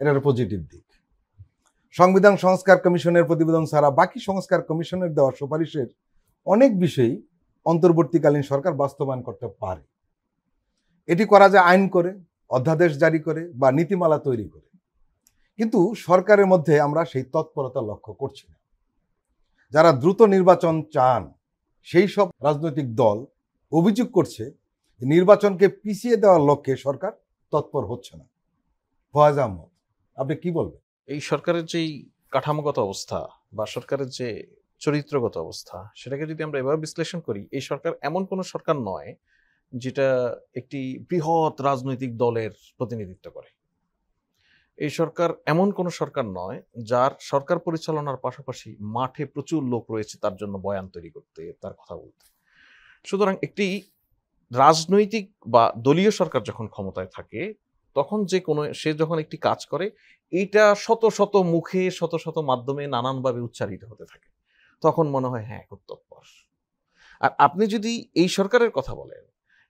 Speaker 1: এটার পজিটিভ দিক। সংবিধান সংস্কার কমিশনের প্রতিবেদন ছাড়া বাকি সংস্কার কমিশনের দেওয়া সুপারিশের অনেক বিষয়ই অন্তর্বর্তীকালীন সরকার বাস্তবায়ন করতে পারে। এটি করা যায় আইন করে, অধ্যাদেশ জারি করে বা নীতিমালা তৈরি করে। কিন্তু সরকারের মধ্যে আমরা সেই তৎপরতা লক্ষ্য করছি না। যারা দ্রুত নির্বাচন চান সেই সব রাজনৈতিক দল অভিযোগ করছে নির্বাচনকে পিছিয়ে দেওয়ার লক্ষ্যে সরকার তৎপর হচ্ছে না। ফয়েজ আহমদ, আপনি কি বলবেন?
Speaker 2: এই সরকারের যেই কাঠামোগত অবস্থা বা সরকারের যে চরিত্রগত অবস্থা, সেটাকে যদি আমরা এভাবে বিশ্লেষণ করি, এই সরকার এমন কোনো সরকার নয় যেটা একটি বৃহৎ রাজনৈতিক দলের প্রতিনিধিত্ব করে। এই সরকার এমন কোনো সরকার নয় যার সরকার পরিচালনার পাশাপাশি মাঠে প্রচুর লোক রয়েছে তার জন্য বয়ান তৈরি করতে, তার কথা বলতে। সুতরাং একটি রাজনৈতিক বা দলীয় সরকার যখন ক্ষমতায় থাকে তখন সে যখন একটি কাজ করে, এইটা শত শত মুখে শত শত মাধ্যমে নানানভাবে উচ্চারিত হতে থাকে, তখন মনে হয় হ্যাঁ খুব তৎপর। আর আপনি যদি এই সরকারের কথা বলেন,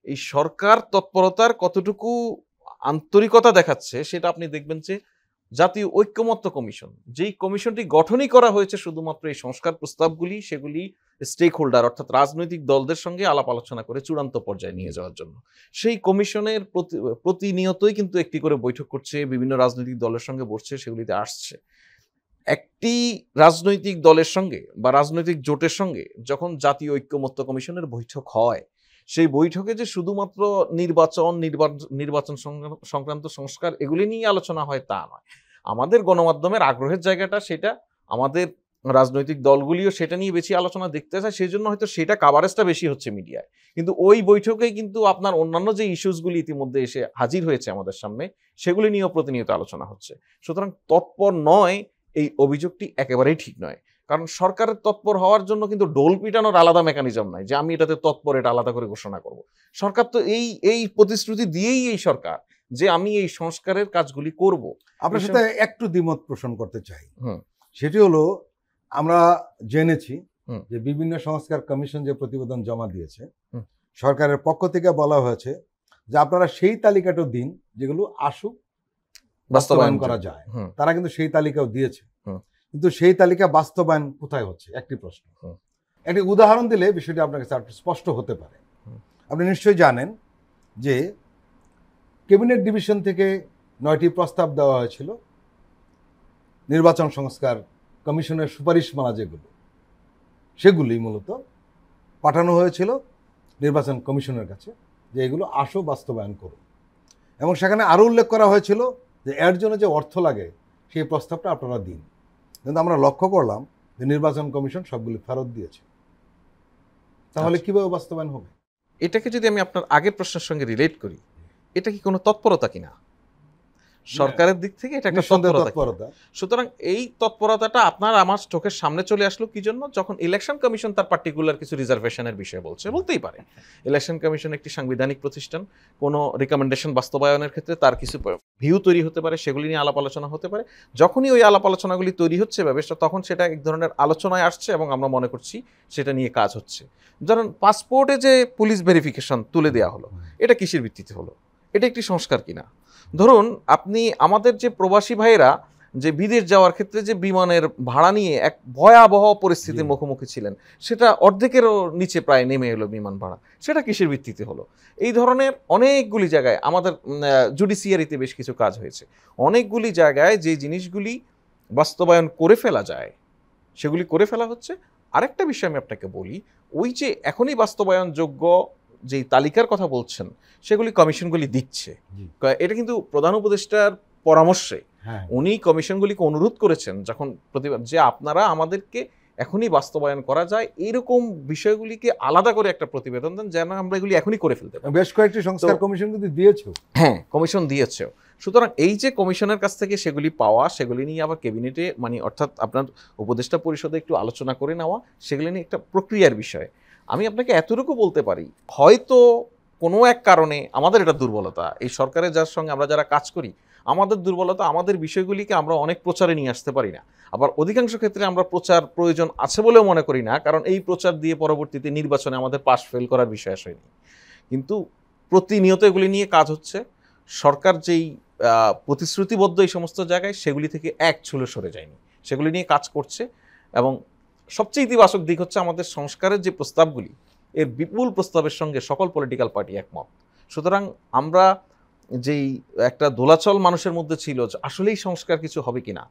Speaker 2: এই সরকার তৎপরতার কতটুকু আন্তরিকতা দেখাচ্ছে সেটা আপনি দেখবেন যে জাতীয় ঐক্যমত্য কমিশন, যেই কমিশনটি গঠনই করা হয়েছে শুধুমাত্র এই সংস্কার প্রস্তাবগুলি সেগুলি স্টেক হোল্ডার অর্থাৎ রাজনৈতিক দলদের সঙ্গে আলাপ আলোচনা করে চূড়ান্ত পর্যায়ে নিয়ে যাওয়ার জন্য, সেই কমিশনের প্রতিনিয়তই কিন্তু একটি করে বৈঠক করছে, বিভিন্ন রাজনৈতিক দলের সঙ্গে বসছে, সেগুলিতে আসছে। একটি রাজনৈতিক দলের সঙ্গে বা রাজনৈতিক জোটের সঙ্গে যখন জাতীয় ঐক্যমত্য কমিশনের বৈঠক হয়, সেই বৈঠকে যে শুধুমাত্র নির্বাচন সংক্রান্ত সংস্কার এগুলি নিয়ে আলোচনা হয় তা নয়। আমাদের গণমাধ্যমের আগ্রহের জায়গাটা সেটা, আমাদের রাজনৈতিক দলগুলিও সেটা নিয়ে বেশি আলোচনা দেখতে চায়, সেই জন্য হয়তো সেটা কাভারেজটা বেশি হচ্ছে মিডিয়ায়। কিন্তু ওই বৈঠকে কিন্তু আপনার অন্যান্য যে ইস্যুসগুলি ইতিমধ্যে এসে হাজির হয়েছে আমাদের সামনে, সেগুলি নিয়েও প্রতিনিয়ত আলোচনা হচ্ছে। সুতরাং তৎপর নয় এই অভিযোগটি একেবারেই ঠিক নয়, কারণ সরকারের তৎপর হওয়ার জন্য কিন্তু ডোল পিটানোর আলাদা মেকানিজম নাই যে আমি এটাতে তৎপর, এটা আলাদা করে ঘোষণা করব। সরকার তো এই প্রতিশ্রুতি দিয়েই এই সরকার যে আমি এই সংস্কারের কাজগুলি করব।
Speaker 1: আপনার সাথে একটু দ্বিমত পোষণ করতে চাই। সেটি হলো, আমরা জেনেছি যে বিভিন্ন সংস্কার কমিশন যে প্রতিবেদন জমা দিয়েছে, সরকারের পক্ষ থেকে বলা হয়েছে যে আপনারা সেই তালিকাটা দিন যেগুলো আসুক বাস্তবায়ন করা যায়। তারা কিন্তু সেই তালিকাও দিয়েছে, কিন্তু সেই তালিকা বাস্তবায়ন কোথায় হচ্ছে একটি প্রশ্ন। একটি উদাহরণ দিলে বিষয়টি আপনার কাছে একটু স্পষ্ট হতে পারে। আপনি নিশ্চয়ই জানেন যে ক্যাবিনেট ডিভিশন থেকে 9টি প্রস্তাব দেওয়া হয়েছিল নির্বাচন সংস্কার কমিশনের সুপারিশমালা যেগুলো, সেগুলি মূলত পাঠানো হয়েছিল নির্বাচন কমিশনের কাছে যে এগুলো আসো বাস্তবায়ন করুন, এবং সেখানে আরও উল্লেখ করা হয়েছিল যে এর জন্য যে অর্থ লাগে সেই প্রস্তাবটা আপনারা দিন। কিন্তু আমরা লক্ষ্য করলাম যে নির্বাচন কমিশন সবগুলি ফেরত দিয়েছে। তাহলে কিভাবে বাস্তবায়ন হবে?
Speaker 2: এটাকে যদি আমি আপনার আগের প্রশ্নের সঙ্গে রিলেট করি, এটা কি কোনো তৎপরতা কিনা? সরকারের দিক থেকে এটা একটা তৎপরতা। সুতরাং এই তৎপরতাটা আপনার আমার চোখের সামনে চলে আসলো কি জন্য? যখন ইলেকশন কমিশন তার পার্টিকুলার কিছু রিজার্ভেশনের বিষয়ে বলতেই পারে। ইলেকশন কমিশন একটি সাংবিধানিক প্রতিষ্ঠান, কোনো রিকমেন্ডেশন বাস্তবায়নের ক্ষেত্রে তার কিছু ভিউ তৈরি হতে পারে, সেগুলি নিয়ে আলাপ আলোচনা হতে পারে। যখনই ওই আলাপ আলোচনাগুলি তৈরি হচ্ছে ব্যবস্থা, তখন সেটা এক ধরনের আলোচনায় আসছে এবং আমরা মনে করছি সেটা নিয়ে কাজ হচ্ছে। ধরুন পাসপোর্টে যে পুলিশ ভেরিফিকেশন তুলে দেওয়া হলো, এটা কিসের ভিত্তিতে হলো? এটা একটি সংস্কার কিনা? ধরুন আপনি আমাদের যে প্রবাসী ভাইয়েরা যে বিদেশ যাওয়ার ক্ষেত্রে যে বিমানের ভাড়া নিয়ে এক ভয়াবহ পরিস্থিতির মুখোমুখি ছিলেন, সেটা অর্ধেকেরও নিচে প্রায় নেমে এলো বিমান ভাড়া, সেটা কিসের ভিত্তিতে হলো? এই ধরনের অনেকগুলি জায়গায় আমাদের জুডিশিয়ারিতে বেশ কিছু কাজ হয়েছে। অনেকগুলি জায়গায় যে জিনিসগুলি বাস্তবায়ন করে ফেলা যায় সেগুলি করে ফেলা হচ্ছে। আরেকটা বিষয় আমি আপনাকে বলি, ওই যে এখনই বাস্তবায়নযোগ্য যেই তালিকার কথা বলছেন সেগুলি কমিশনগুলি দিচ্ছে। এটা কিন্তু প্রধান উপদেষ্টার পরামর্শে উনি কমিশনগুলিকে অনুরোধ করেছেন যখন প্রতিবাদ যে আপনারা আমাদেরকে এখনই বাস্তবায়ন করা যায় এরকম বিষয়গুলিকে আলাদা করে একটা প্রতিবেদন দেন, যেন আমরা এগুলি এখনই করে ফেলতে পারি।
Speaker 1: বেশ কয়েকটি সংস্কার কমিশন কিন্তু দিয়েছে।
Speaker 2: হ্যাঁ, কমিশন দিয়েছেও। সুতরাং এই যে কমিশনের কাছ থেকে সেগুলি পাওয়া, সেগুলি নিয়ে আবার ক্যাবিনেটে অর্থাৎ আপনার উপদেষ্টা পরিষদে একটু আলোচনা করে নেওয়া, সেগুলি নিয়ে একটা প্রক্রিয়ার বিষয়। আমি আপনাকে এতটুকু বলতে পারি, হয়তো কোনো এক কারণে আমাদের এটা দুর্বলতা, এই সরকারের যার সঙ্গে আমরা যারা কাজ করি, আমাদের দুর্বলতা, আমাদের বিষয়গুলিকে আমরা অনেক প্রচারে নিয়ে আসতে পারি না। আবার অধিকাংশ ক্ষেত্রে আমরা প্রচার প্রয়োজন আছে বলেও মনে করি না, কারণ এই প্রচার দিয়ে পরবর্তীতে নির্বাচনে আমাদের পাস ফেল করার বিষয় আসেনি। কিন্তু প্রতিনিয়ত এগুলি নিয়ে কাজ হচ্ছে। সরকার যেই প্রতিশ্রুতিবদ্ধ এই সমস্ত জায়গায়, সেগুলি থেকে এক ছুলো সরে যায়নি, সেগুলি নিয়ে কাজ করছে। এবং সবচেয়ে ইতিবাচক দিক হচ্ছে আমাদের সংস্কারের যে প্রস্তাবগুলি, এর বিপুল প্রস্তাবের সঙ্গে সকল পলিটিক্যাল পার্টি একমত। সুতরাং আমরা যেই একটা দোলাচল মানুষের মধ্যে ছিল যে আসলেই সংস্কার কিছু হবে কিনা,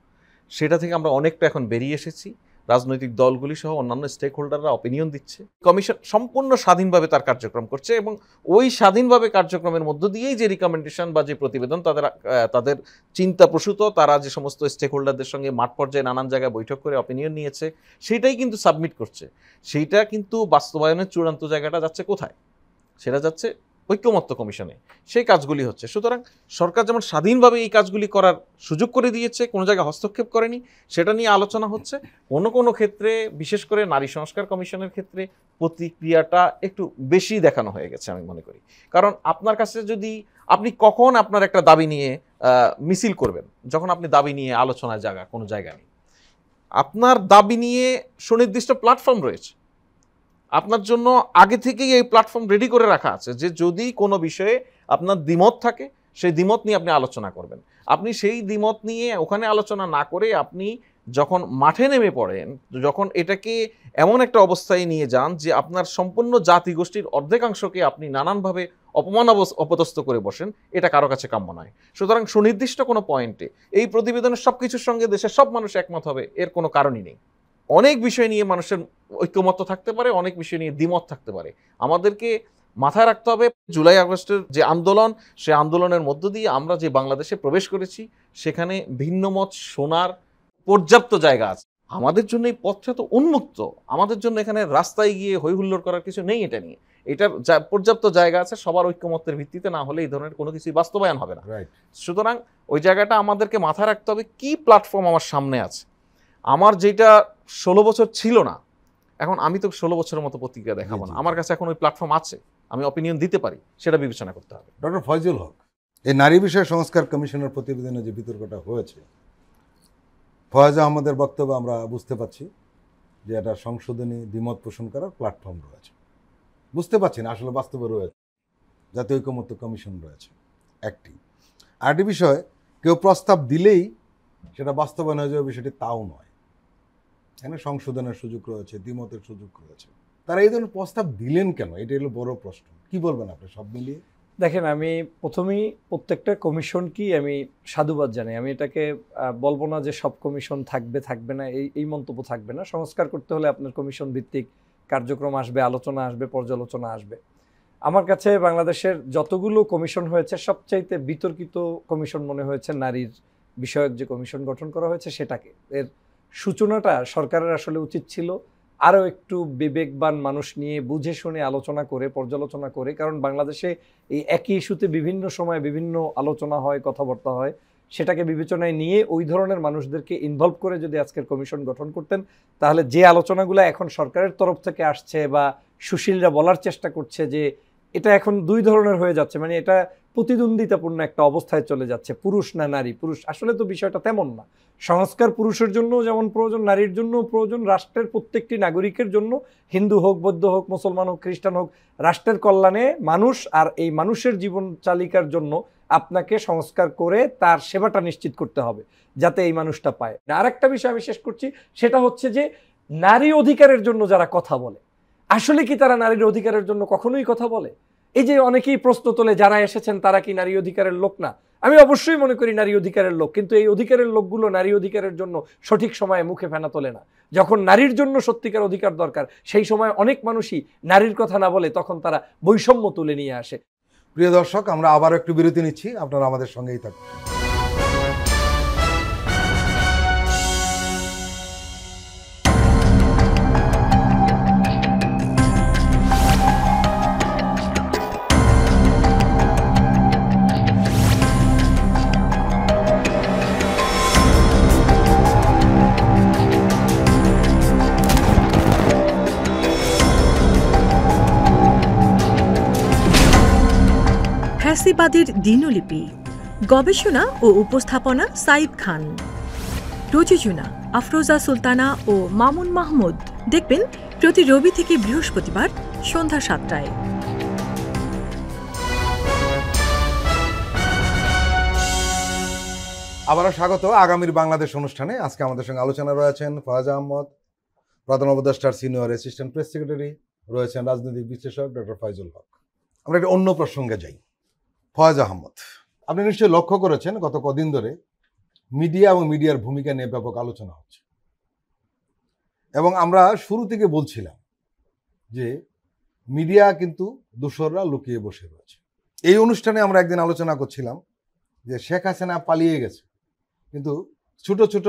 Speaker 2: সেটা থেকে আমরা অনেকটা এখন বেরিয়ে এসেছি। রাজনৈতিক দলগুলি সহ অন্যান্য স্টেক হোল্ডাররা অপিনিয়ন দিচ্ছে। কমিশন সম্পূর্ণ স্বাধীনভাবে তার কার্যক্রম করছে এবং ওই স্বাধীনভাবে কার্যক্রমের মধ্য দিয়েই যে রিকমেন্ডেশন বা যে প্রতিবেদন তাদের চিন্তা প্রসূত, তারা যে সমস্ত স্টেক হোল্ডারদের সঙ্গে মাঠ পর্যায়ে নানান জায়গায় বৈঠক করে অপিনিয়ন নিয়েছে, সেইটাই কিন্তু সাবমিট করছে। সেইটা কিন্তু বাস্তবায়নের চূড়ান্ত জায়গাটা যাচ্ছে কোথায়? সেটা যাচ্ছে ঐক্যমত্য কমিশনে, সেই কাজগুলি হচ্ছে। সুতরাং সরকার যেমন স্বাধীনভাবে এই কাজগুলি করার সুযোগ করে দিয়েছে, কোনো জায়গায় হস্তক্ষেপ করেনি, সেটা নিয়ে আলোচনা হচ্ছে। কোনো কোনো ক্ষেত্রে, বিশেষ করে নারী সংস্কার কমিশনের ক্ষেত্রে, প্রতিক্রিয়াটা একটু বেশি দেখানো হয়ে গেছে আমি মনে করি। কারণ আপনার কাছে যদি আপনি কখন আপনার একটা দাবি নিয়ে মিছিল করবেন, যখন আপনি দাবি নিয়ে আলোচনার জায়গা কোনো জায়গা নেই, আপনার দাবি নিয়ে সুনির্দিষ্ট প্ল্যাটফর্ম রয়েছে, আপনার জন্য আগে থেকেই এই প্ল্যাটফর্ম রেডি করে রাখা আছে যে যদি কোনো বিষয়ে আপনার দ্বিমত থাকে, সেই দ্বিমত নিয়ে আপনি আলোচনা করবেন। আপনি সেই দ্বিমত নিয়ে ওখানে আলোচনা না করে আপনি যখন মাঠে নেমে পড়েন, যখন এটাকে এমন একটা অবস্থায় নিয়ে যান যে আপনার সম্পূর্ণ জাতিগোষ্ঠীর অর্ধেকাংশকে আপনি নানানভাবে অপমান অপদস্থ করে বসেন, এটা কারো কাছে কাম্য নয়। সুতরাং সুনির্দিষ্ট কোনো পয়েন্টে এই প্রতিবেদনের সব কিছুর সঙ্গে দেশের সব মানুষ একমত হবে এর কোনো কারণই নেই। অনেক বিষয় নিয়ে মানুষের ঐক্যমত্য থাকতে পারে, অনেক বিষয় নিয়ে দ্বিমত থাকতে পারে। আমাদেরকে মাথায় রাখতে হবে জুলাই আগস্টের যে আন্দোলন, সে আন্দোলনের মধ্য দিয়ে আমরা যে বাংলাদেশে প্রবেশ করেছি, সেখানে ভিন্ন মত শোনার পর্যাপ্ত জায়গা আছে। আমাদের জন্য এই পথটা তো উন্মুক্ত, আমাদের জন্য এখানে রাস্তায় গিয়ে হই হুল্লোড় করার কিছু নেই। এটা নিয়ে এটার পর্যাপ্ত জায়গা আছে, সবার ঐক্যমত্যের ভিত্তিতে না হলে এই ধরনের কোনো কিছুই বাস্তবায়ন হবে না। সুতরাং ওই জায়গাটা আমাদেরকে মাথায় রাখতে হবে, কি প্ল্যাটফর্ম আমার সামনে আছে। আমার যেটা 16 বছর ছিল না, এখন আমি তো 16 বছরের মতো প্রতিক্রিয়া দেখাবো না, আমার কাছে এখন ওই প্ল্যাটফর্ম আছে, আমি অপিনিয়ন দিতে পারি, সেটা বিবেচনা করতে হবে।
Speaker 1: ডক্টর ফয়জুল হক, এই নারী বিষয় সংস্কার কমিশনের প্রতিবেদনে যে বিতর্কটা হয়েছে, ফয়েজ আহমদের বক্তব্য আমরা বুঝতে পারছি যে এটা সংশোধনী দ্বিমত পোষণ করার প্ল্যাটফর্ম রয়েছে। বুঝতে পারছি না আসলে বাস্তবে রয়েছে, জাতীয় ঐকমত্য কমিশন রয়েছে একটি। আরেকটি বিষয়, কেউ প্রস্তাব দিলেই সেটা বাস্তবায়ন হয়ে যাবে বিষয়টি তাও নয়। এখানে সংশোধনের সুযোগ রয়েছে, দ্বিমতের সুযোগ রয়েছে। তারা এই ধরনের প্রস্তাব দিলেন কেন, এটা হলো বড় প্রশ্ন। কি বলবেন আপনি সব মিলিয়ে?
Speaker 3: দেখেন, আমি প্রথমেই প্রত্যেকটা কমিশনকেই আমি সাধুবাদ জানাই। আমি এটাকে বলবো না যে সব কমিশন থাকবে না, এই মন্তব্য থাকবে না। সংস্কার করতে হলে আপনার কমিশন ভিত্তিক কার্যক্রম আসবে, আলোচনা আসবে, পর্যালোচনা আসবে। আমার কাছে বাংলাদেশের যতগুলো কমিশন হয়েছে সবচাইতে বিতর্কিত কমিশন মনে হয়েছে নারীর বিষয়ক যে কমিশন গঠন করা হয়েছে সেটাকে। এর সূচনাটা সরকারের আসলে উচিত ছিল আরও একটু বিবেকবান মানুষ নিয়ে বুঝে শুনে আলোচনা করে, পর্যালোচনা করে। কারণ বাংলাদেশে এই একই ইস্যুতে বিভিন্ন সময় বিভিন্ন আলোচনা হয়, কথাবার্তা হয়, সেটাকে বিবেচনায় নিয়ে ওই ধরনের মানুষদেরকে ইনভলভ করে যদি আজকের কমিশন গঠন করতেন, তাহলে যে আলোচনাগুলো এখন সরকারের তরফ থেকে আসছে বা সুশীলরা বলার চেষ্টা করছে যে এটা এখন দুই ধরনের হয়ে যাচ্ছে, মানে এটা প্রতিদ্বন্দ্বিতাপূর্ণ একটা অবস্থায় চলে যাচ্ছে, পুরুষ না নারী। পুরুষ আসলে তো বিষয়টা তেমন না। সংস্কার পুরুষের জন্য যেমন প্রয়োজন, নারীর জন্য প্রয়োজন, রাষ্ট্রের প্রত্যেকটি নাগরিকের জন্য, হিন্দু হোক, বৌদ্ধ হোক, মুসলমান হোক, খ্রিস্টান হোক, রাষ্ট্রের কল্যাণে মানুষ আর এই মানুষের জীবন চালিকার জন্য আপনাকে সংস্কার করে তার সেবাটা নিশ্চিত করতে হবে যাতে এই মানুষটা পায়। আর একটা বিষয় আমি শেষ করছি, সেটা হচ্ছে যে নারী অধিকারের জন্য যারা কথা বলে, আসলে কি তারা নারীর অধিকারের জন্য কখনোই কথা বলে? এই যে অনেকেই প্রশ্ন তোলে যারা এসেছেন তারা কি নারী অধিকারের লোক না? আমি অবশ্যই মনে করি নারী অধিকারের লোক, কিন্তু এই অধিকারের লোকগুলো নারী অধিকারের জন্য সঠিক সময়ে মুখে ফেনা তোলে না। যখন নারীর জন্য সত্যিকার অধিকার দরকার, সেই সময় অনেক মানুষই নারীর কথা না বলে তখন তারা বৈষম্য তুলে নিয়ে আসে।
Speaker 1: প্রিয় দর্শক, আমরা আবারও একটু বিরতি নিচ্ছি, আপনারা আমাদের সঙ্গেই থাকুন।
Speaker 4: ফ্যাসিবাদের দিনলিপি, গবেষণা ও উপস্থাপনা সাইদ খান, প্রযোজনা আফরোজা সুলতানা ও মামুন মাহমুদ। দেখবেন প্রতি রবি থেকে বৃহস্পতিবার সন্ধ্যা 7টায়।
Speaker 1: আবারও স্বাগত আগামীর বাংলাদেশ অনুষ্ঠানে। আজকে আমাদের সঙ্গে আলোচনা রয়েছেন ফয়েজ আহমদ, প্রধান উপদেষ্টার সিনিয়র অ্যাসিস্ট্যান্ট প্রেস সেক্রেটারি, রয়েছেন রাজনৈতিক বিশ্লেষক ডক্টর ফাইজুল হক। আমরা একটা অন্য প্রসঙ্গে যাই। ফয়েজ আহমদ, আপনি নিশ্চয়ই লক্ষ্য করেছেন গত কদিন ধরে মিডিয়া এবং মিডিয়ার ভূমিকা নিয়ে ব্যাপক আলোচনা হচ্ছে, এবং আমরা শুরু থেকে বলছিলাম যে মিডিয়া কিন্তু দোসররা লুকিয়ে বসে রয়েছে। এই অনুষ্ঠানে আমরা একদিন আলোচনা করছিলাম যে শেখ হাসিনা পালিয়ে গেছে, কিন্তু ছোট ছোট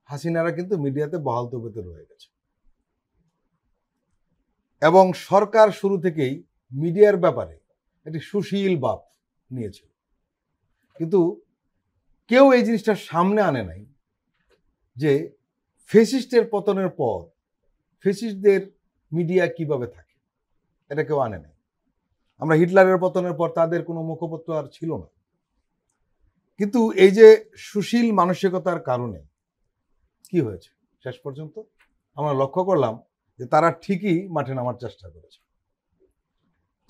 Speaker 1: হাসিনারা কিন্তু মিডিয়াতে বহাল তবিয়তে রয়ে গেছে, এবং সরকার শুরু থেকেই মিডিয়ার ব্যাপারে একটি সুশীল ভাব নিয়েছিল, কিন্তু কেউ এই জিনিসটা সামনে আনে নাই যে ফেসিস্টের পতনের পর ফেসিস্টদের মিডিয়া কিভাবে থাকে, এটা কেউ আনে নাই। আমরা হিটলারের পতনের পর তাদের কোনো মুখপত্র আর ছিল না, কিন্তু এই যে সুশীল মানসিকতার কারণে কি হয়েছে শেষ পর্যন্ত আমরা লক্ষ্য করলাম যে তারা ঠিকই মাঠে নামার চেষ্টা করেছে।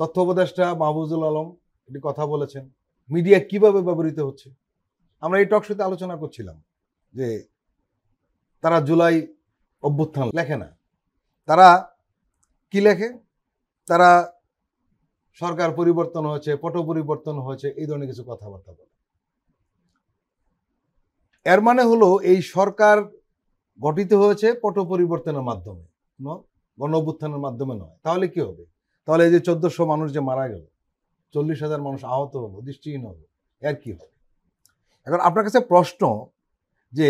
Speaker 1: তথ্য উপদেষ্টা মাহফুজুল আলম এটি কথা বলেছেন, মিডিয়া কিভাবে ব্যবহৃত হচ্ছে। আমরা এই টকশোতে আলোচনা করছিলাম যে তারা জুলাই অভ্যুত্থান লেখে না, তারা কি লেখে, তারা সরকার পরিবর্তন হয়েছে, পট পরিবর্তন হয়েছে, এই ধরনের কিছু কথাবার্তা বলে। এর মানে হলো এই সরকার গঠিত হয়েছে পট পরিবর্তনের মাধ্যমে, গণ অভ্যুত্থানের মাধ্যমে নয়। তাহলে কি হবে? তাহলে এই যে 1400 মানুষ যে মারা গেল, 40,000 মানুষ আহত হলো, দৃষ্টিহীন হলো, এর কি হবে? এখন আপনার কাছে প্রশ্ন যে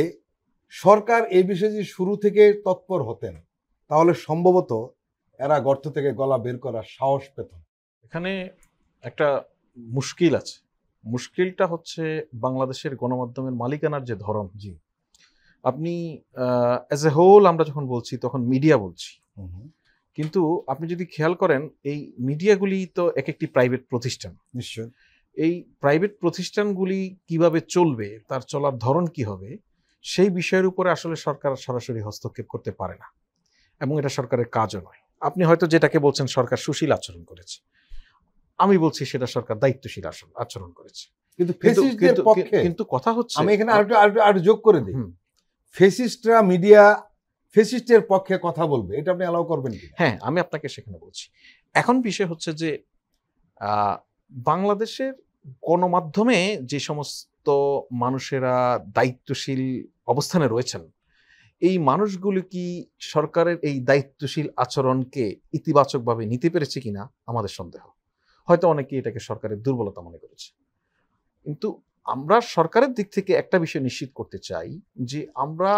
Speaker 1: সরকার এই বিষয়ে যদি শুরু থেকে তৎপর হতেন তাহলে সম্ভবত এরা গর্ত থেকে গলা বের করার সাহস পেত।
Speaker 2: এখানে একটা মুশকিল আছে। মুশকিলটা হচ্ছে বাংলাদেশের গণমাধ্যমের মালিকানার যে ধরন।
Speaker 1: জি,
Speaker 2: আপনি অ্যাজ এ হোল আমরা যখন বলছি তখন মিডিয়া বলছি, কিন্তু আপনি যদি খেয়াল করেন এই মিডিয়াগুলি তো এক একটি প্রাইভেট প্রতিষ্ঠান।
Speaker 1: নিশ্চয়
Speaker 2: এই প্রাইভেট প্রতিষ্ঠানগুলি কিভাবে চলবে, তার চলার ধরন কি হবে, সেই বিষয়ের উপরে আসলে সরকার সরাসরি হস্তক্ষেপ করতে পারে না, এবং এটা সরকারের কাজও নয়। আপনি হয়তো যেটাকে বলছেন সরকার সুশীল আচরণ করেছে, আমি বলছি সেটা সরকার দায়িত্বশীল আচরণ করেছে। কিন্তু কথা হচ্ছে,
Speaker 1: আমি এখানে আরেকটু যোগ করে দিই, ফেসিস্টরা মিডিয়া ফেসিস্টের পক্ষে কথা বলবে, এটা আপনি অ্যালাউ করবেন কি?
Speaker 2: হ্যাঁ, আমি আপনাকে সেখানে বলছি। এখন বিষয় হচ্ছে যে বাংলাদেশের গণমাধ্যমে যে সমস্ত মানুষেরা দায়িত্বশীল অবস্থানে রয়েছেন, এই মানুষগুলো কি সরকারের এই দায়িত্বশীল আচরণকে ইতিবাচকভাবে নিতে পেরেছে কিনা আমাদের সন্দেহ। হয়তো অনেকে এটাকে সরকারের দুর্বলতা মনে করেছে, কিন্তু আমরা সরকারের দিক থেকে একটা বিষয় নিশ্চিত করতে চাই যে আমরা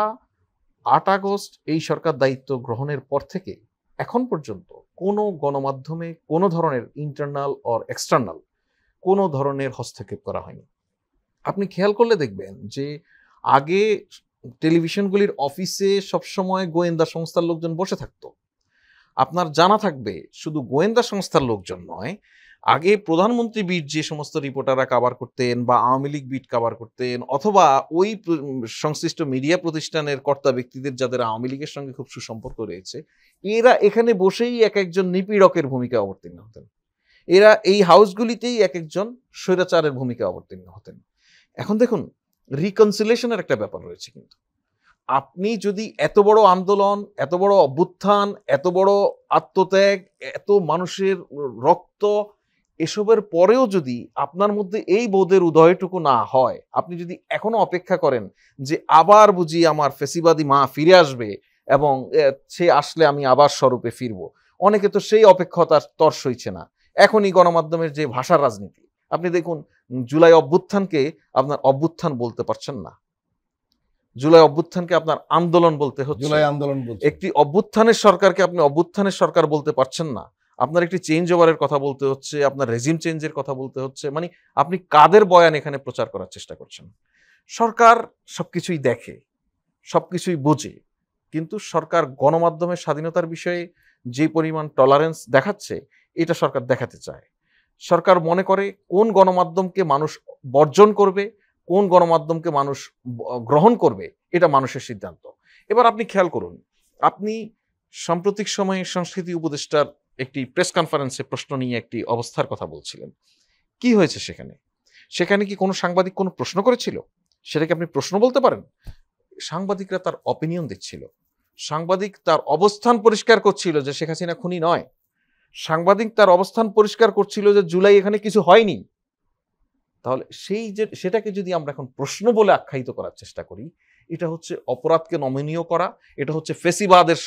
Speaker 2: 8 আগস্ট এই সরকার দায়িত্ব গ্রহণের পর থেকে এখন পর্যন্ত কোনো গণমাধ্যমে কোনো ধরনের ইন্টারনাল অর এক্সটার্নাল কোনো ধরনের হস্তক্ষেপ করা হয়নি। আপনি খেয়াল করলে দেখবেন যে আগে টেলিভিশনগুলির অফিসে সবসময় গোয়েন্দা সংস্থার লোকজন বসে থাকতো। আপনার জানা থাকবে শুধু গোয়েন্দা সংস্থার লোকজন নয়, আগে প্রধানমন্ত্রী বিট যে সমস্ত রিপোর্টাররা কভার করতেন বা আওয়ামী লীগ বিট কভার করতেন, অথবা ওই সংশ্লিষ্ট মিডিয়া প্রতিষ্ঠানের কর্তা ব্যক্তিদের যাদের আওয়ামী লীগের সঙ্গে খুব সুসম্পর্ক রয়েছে, এরা এখানে বসেই এক একজন নিপীড়কের ভূমিকা অবতীর্ণ হতেন। এরা এই হাউসগুলিতেই এক একজন স্বৈরাচারের ভূমিকা অবতীর্ণ হতেন। এখন দেখুন, রিকনসিলেশনের একটা ব্যাপার রয়েছে। কিন্তু আপনি যদি এত বড় আন্দোলন, এত বড় অভ্যুত্থান, এত বড় আত্মত্যাগ, এত মানুষের রক্ত, এসবের পরেও যদি আপনার মধ্যে এই বোধের উদয়টুকু না হয়, আপনি যদি এখনো অপেক্ষা করেন যে আবার বুঝি আমার ফেসিবাদী মা ফিরে আসবে এবং সে আসলে আমি আবার স্বরূপে ফিরব, অনেকে তো সেই অপেক্ষার তর সইছে না। এখনই গণমাধ্যমের যে ভাষার রাজনীতি, আপনি দেখুন জুলাই অভ্যুত্থানকে আপনার অভ্যুত্থান বলতে পারছেন না, জুলাই অভ্যুত্থানকে আপনার আন্দোলন বলতে হচ্ছে।
Speaker 1: জুলাই আন্দোলন বলছে।
Speaker 2: একটি অভ্যুত্থানের সরকারকে আপনি অভ্যুত্থানের সরকার বলতে পারছেন না, আপনার একটি চেঞ্জ ওভারের কথা বলতে হচ্ছে, আপনার রেজিম চেঞ্জের কথা বলতে হচ্ছে। মানে আপনি কাদের বয়ান এখানে প্রচার করার চেষ্টা করছেন? সরকার সবকিছুই দেখে, সবকিছুই বোঝে, কিন্তু সরকার গণমাধ্যমের স্বাধীনতার বিষয়ে যে পরিমাণ টলারেন্স দেখাচ্ছে, এটা সরকার দেখাতে চায়। সরকার মনে করে কোন গণমাধ্যমকে মানুষ বর্জন করবে, কোন গণমাধ্যমকে মানুষ গ্রহণ করবে, এটা মানুষের সিদ্ধান্ত। এবার আপনি খেয়াল করুন, আপনি সাম্প্রতিক সময়ে সংস্কৃতি উপদেষ্টার একটি প্রেস কনফারেন্সে প্রশ্ন নিয়ে একটি অবস্থার কথা বলছিলেন। কি হয়েছে সেখানে? সেখানে কি কোনো সাংবাদিক কোনো প্রশ্ন করেছিল? সেটাকে আপনি প্রশ্ন বলতে পারেন? সাংবাদিকরা তার অপিনিয়ন দিচ্ছিল, সাংবাদিক তার অবস্থান পরিষ্কার করছিল যে শেখ হাসিনা খুনি নয়, সাংবাদিক তার অবস্থান পরিষ্কার করছিল যে জুলাই এখানে কিছু হয়নি। তাহলে সেটাকে যদি আমরা এখন প্রশ্ন বলে আখ্যায়িত করার চেষ্টা করি, এটা হচ্ছে অপরাধকে নমনীয় করা, এটা হচ্ছে ফেসিবাদের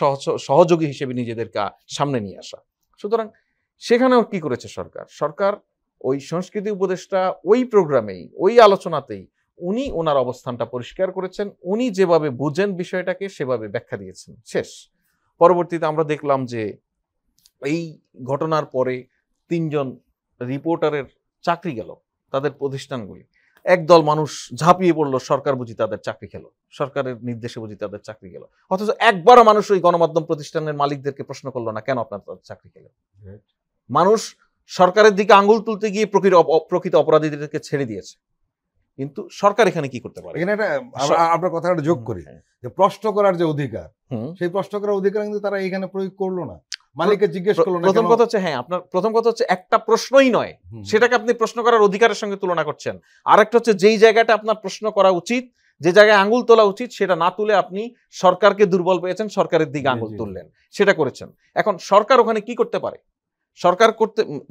Speaker 2: সহযোগী হিসেবে নিজেদেরকে সামনে নিয়ে আসা। সুতরাং সেখানেও কি করেছে সরকার? সরকার ওই সংস্কৃতি উপদেষ্টা ওই প্রোগ্রামেই, ওই আলোচনাতেই উনি ওনার অবস্থানটা পরিষ্কার করেছেন, উনি যেভাবে বুঝেন বিষয়টাকে সেভাবে ব্যাখ্যা দিয়েছেন, শেষ। পরবর্তীতে আমরা দেখলাম যে এই ঘটনার পরে 3 জন রিপোর্টারের চাকরি গেল, তাদের প্রতিষ্ঠানগুলি। একদল মানুষ ঝাঁপিয়ে পড়লো, সরকার বুঝি তাদের চাকরি খেল, সরকারের নির্দেশে বুঝি তাদের চাকরি গেল। অথচ একবারও মানুষ ওই গণমাধ্যম প্রতিষ্ঠানের মালিকদেরকে প্রশ্ন করলো না কেন আপনার তাদের চাকরি খেল। মানুষ সরকারের দিকে আঙ্গুল তুলতে গিয়ে প্রকৃত অপরাধীদেরকে ছেড়ে দিয়েছে। কিন্তু সরকার এখানে কি করতে পারে?
Speaker 1: এখানে আপনার কথাটা যোগ করি যে প্রশ্ন করার যে অধিকার, সেই প্রশ্ন করার অধিকার কিন্তু তারা এখানে প্রয়োগ করলো না, মালিককে জিজ্ঞেস করলো না।
Speaker 2: প্রথম কথা হচ্ছে, হ্যাঁ, আপনার প্রথম কথা হচ্ছে একটা প্রশ্নই নয়, সেটাকে আপনি প্রশ্ন করার অধিকারের সঙ্গে তুলনা করছেন। আরেকটা হচ্ছে যেই জায়গাটা আপনার প্রশ্ন করা উচিত, যে জায়গায় আঙ্গুল তোলা উচিত, সেটা না তুলে আপনি সরকারকে দুর্বল পেয়েছেন, সরকারের দিকে আঙ্গুল তুললেন, সেটা করেছেন। এখন সরকার ওখানে কি করতে পারে? সরকার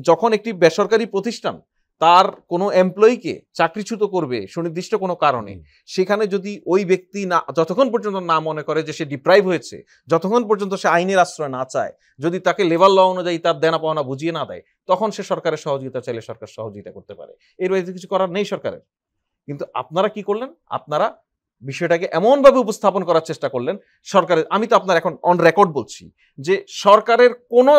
Speaker 2: যখন একটি বেসরকারি প্রতিষ্ঠান তার কোনো এমপ্লয়িকে চাকরিচ্যুত করবে সুনির্দিষ্ট কোনো কারণে, সেখানে যদি ওই ব্যক্তি না, যতক্ষণ পর্যন্ত না মনে করে যে সে ডিপ্রাইভ হয়েছে, যতক্ষণ পর্যন্ত সে আইনের আশ্রয় না চায়, যদি তাকে লেবার ল অনুযায়ী তার দেনা পাওনা বুঝিয়ে না দেয়, তখন সে সরকারের সহযোগিতা চাইলে সরকার সহযোগিতা করতে পারে। এর বাইরে কিছু করার নেই সরকারের। কিন্তু আপনারা কি করলেন? আপনারা বিষয়টাকে এমনভাবে উপস্থাপন করার চেষ্টা করলেন সরকারের, আমি তো আপনার এখন অন রেকর্ড বলছি যে সরকারের কোনো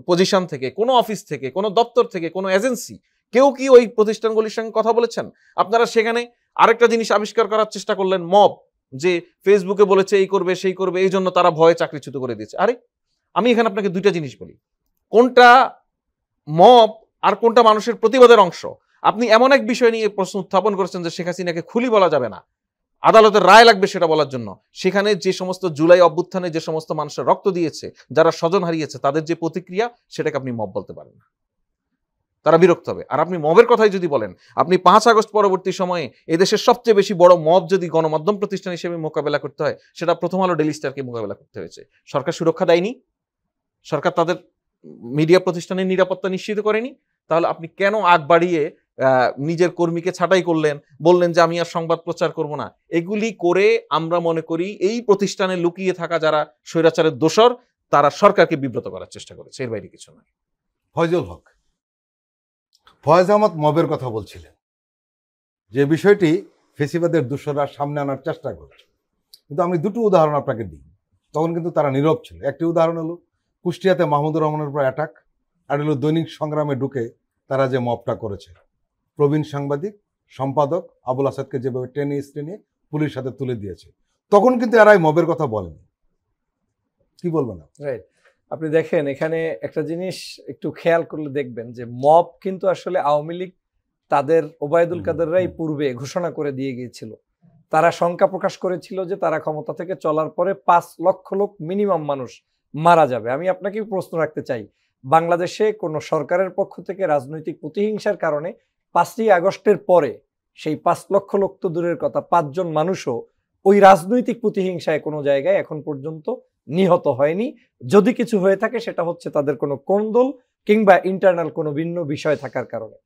Speaker 2: পজিশন থেকে, কোনো অফিস থেকে, কোনো দপ্তর থেকে, কোনো এজেন্সি, কেউ কি ওই প্রতিষ্ঠানগুলির সঙ্গে কথা বলেছেন? আপনারা সেখানে আরেকটা জিনিস আবিষ্কার করার চেষ্টা করলেন, মব, যে ফেসবুকে বলেছে এই করবে সেই করবে, এই জন্য তারা ভয়ে চাকরিচ্যুত করে দিয়েছে। আরে আমি এখানে আপনাকে দুইটা জিনিস বলি, কোনটা মব আর কোনটা মানুষের প্রতিবাদের অংশ? আপনি এমন এক বিষয় নিয়ে প্রশ্ন উত্থাপন করেছেন যে শেখ হাসিনাকে খুলি বলা যাবে না, আদালতের রায় লাগবে সেটা বলার জন্য। সেখানে যে সমস্ত জুলাই অভ্যুত্থানে যে সমস্ত মানুষের রক্ত দিয়েছে, যারা স্বজন হারিয়েছে, তাদের যে প্রতিক্রিয়া, সেটাকে আপনি মব বলতে পারেন না, তারা বিরক্ত হবে। আর আপনি মবের কথাই যদি বলেন, আপনি 5 আগস্ট পরবর্তী সময়ে এদেশের সবচেয়ে বেশি বড় মব যদি গণমাধ্যম প্রতিষ্ঠান হিসেবে মোকাবেলা করতে হয়, সেটা প্রথম আলো, ডেইলি স্টারকে মোকাবেলা করতে হয়েছে। সরকার সুরক্ষা দেয়নি, সরকার তাদের মিডিয়া প্রতিষ্ঠানের নিরাপত্তা নিশ্চিত করেনি, তাহলে আপনি কেন আগ বাড়িয়ে নিজের কর্মীকে ছাঁটাই করলেন, বললেন যে আমি আর সংবাদ প্রচার করব না? এগুলি করে আমরা মনে করি এই প্রতিষ্ঠানে লুকিয়ে থাকা যারা স্বৈরাচারের দোসর, তারা সরকারকে বিব্রত করার চেষ্টা করেছে, এর বাইরে কিছু নয়।
Speaker 1: ফয়জুল হক, ফয়েজ আহমদ মবের কথা বলছিলেন, যে বিষয়টি ফেসিবাদের দোসররা সামনে আনার চেষ্টা করছে। কিন্তু আমি দুটো উদাহরণ আপনাকে দিই, তখন কিন্তু তারা নীরব ছিল। একটি উদাহরণ হলো কুষ্টিয়াতে মাহমুদুর রহমানের উপর অ্যাটাক, আর হলো দৈনিক সংগ্রামে ঢুকে তারা যে মবটা করেছে, প্রবীণ সাংবাদিক সম্পাদক আবুল আসাদকে যেভাবে টেনে পুলিশ সাথে তুলে দিয়েছে, তখন কিন্তু এরাই মবের কথা বলেনি। কি বলবেন?
Speaker 3: রাইট। আপনি দেখেন এখানে একটা জিনিস একটু খেয়াল করলে দেখবেন যে মব কিন্তু আসলে আওয়ামী লীগ তাদের ওবায়দুল কাদেররাই পূর্বে ঘোষণা করে দিয়ে গিয়েছিল। তারা শঙ্কা প্রকাশ করেছিল যে তারা ক্ষমতা থেকে চলার পরে 5 লক্ষ লোক মিনিমাম মানুষ মারা যাবে। আমি আপনাকে প্রশ্ন রাখতে চাই, বাংলাদেশে কোনো সরকারের পক্ষ থেকে রাজনৈতিক প্রতিহিংসার কারণে 5ই আগস্টের পরে সেই 5 লক্ষ লোক তো দূরের কথা, 5 জন মানুষও ওই রাজনৈতিক প্রতিহিংসায় কোনো জায়গায় এখন পর্যন্ত নিহত হয়নি। যদি কিছু হয়ে থাকে সেটা হচ্ছে তাদের কোনো কোন্দল কিংবা ইন্টারনাল কোনো ভিন্ন বিষয় থাকার কারণে।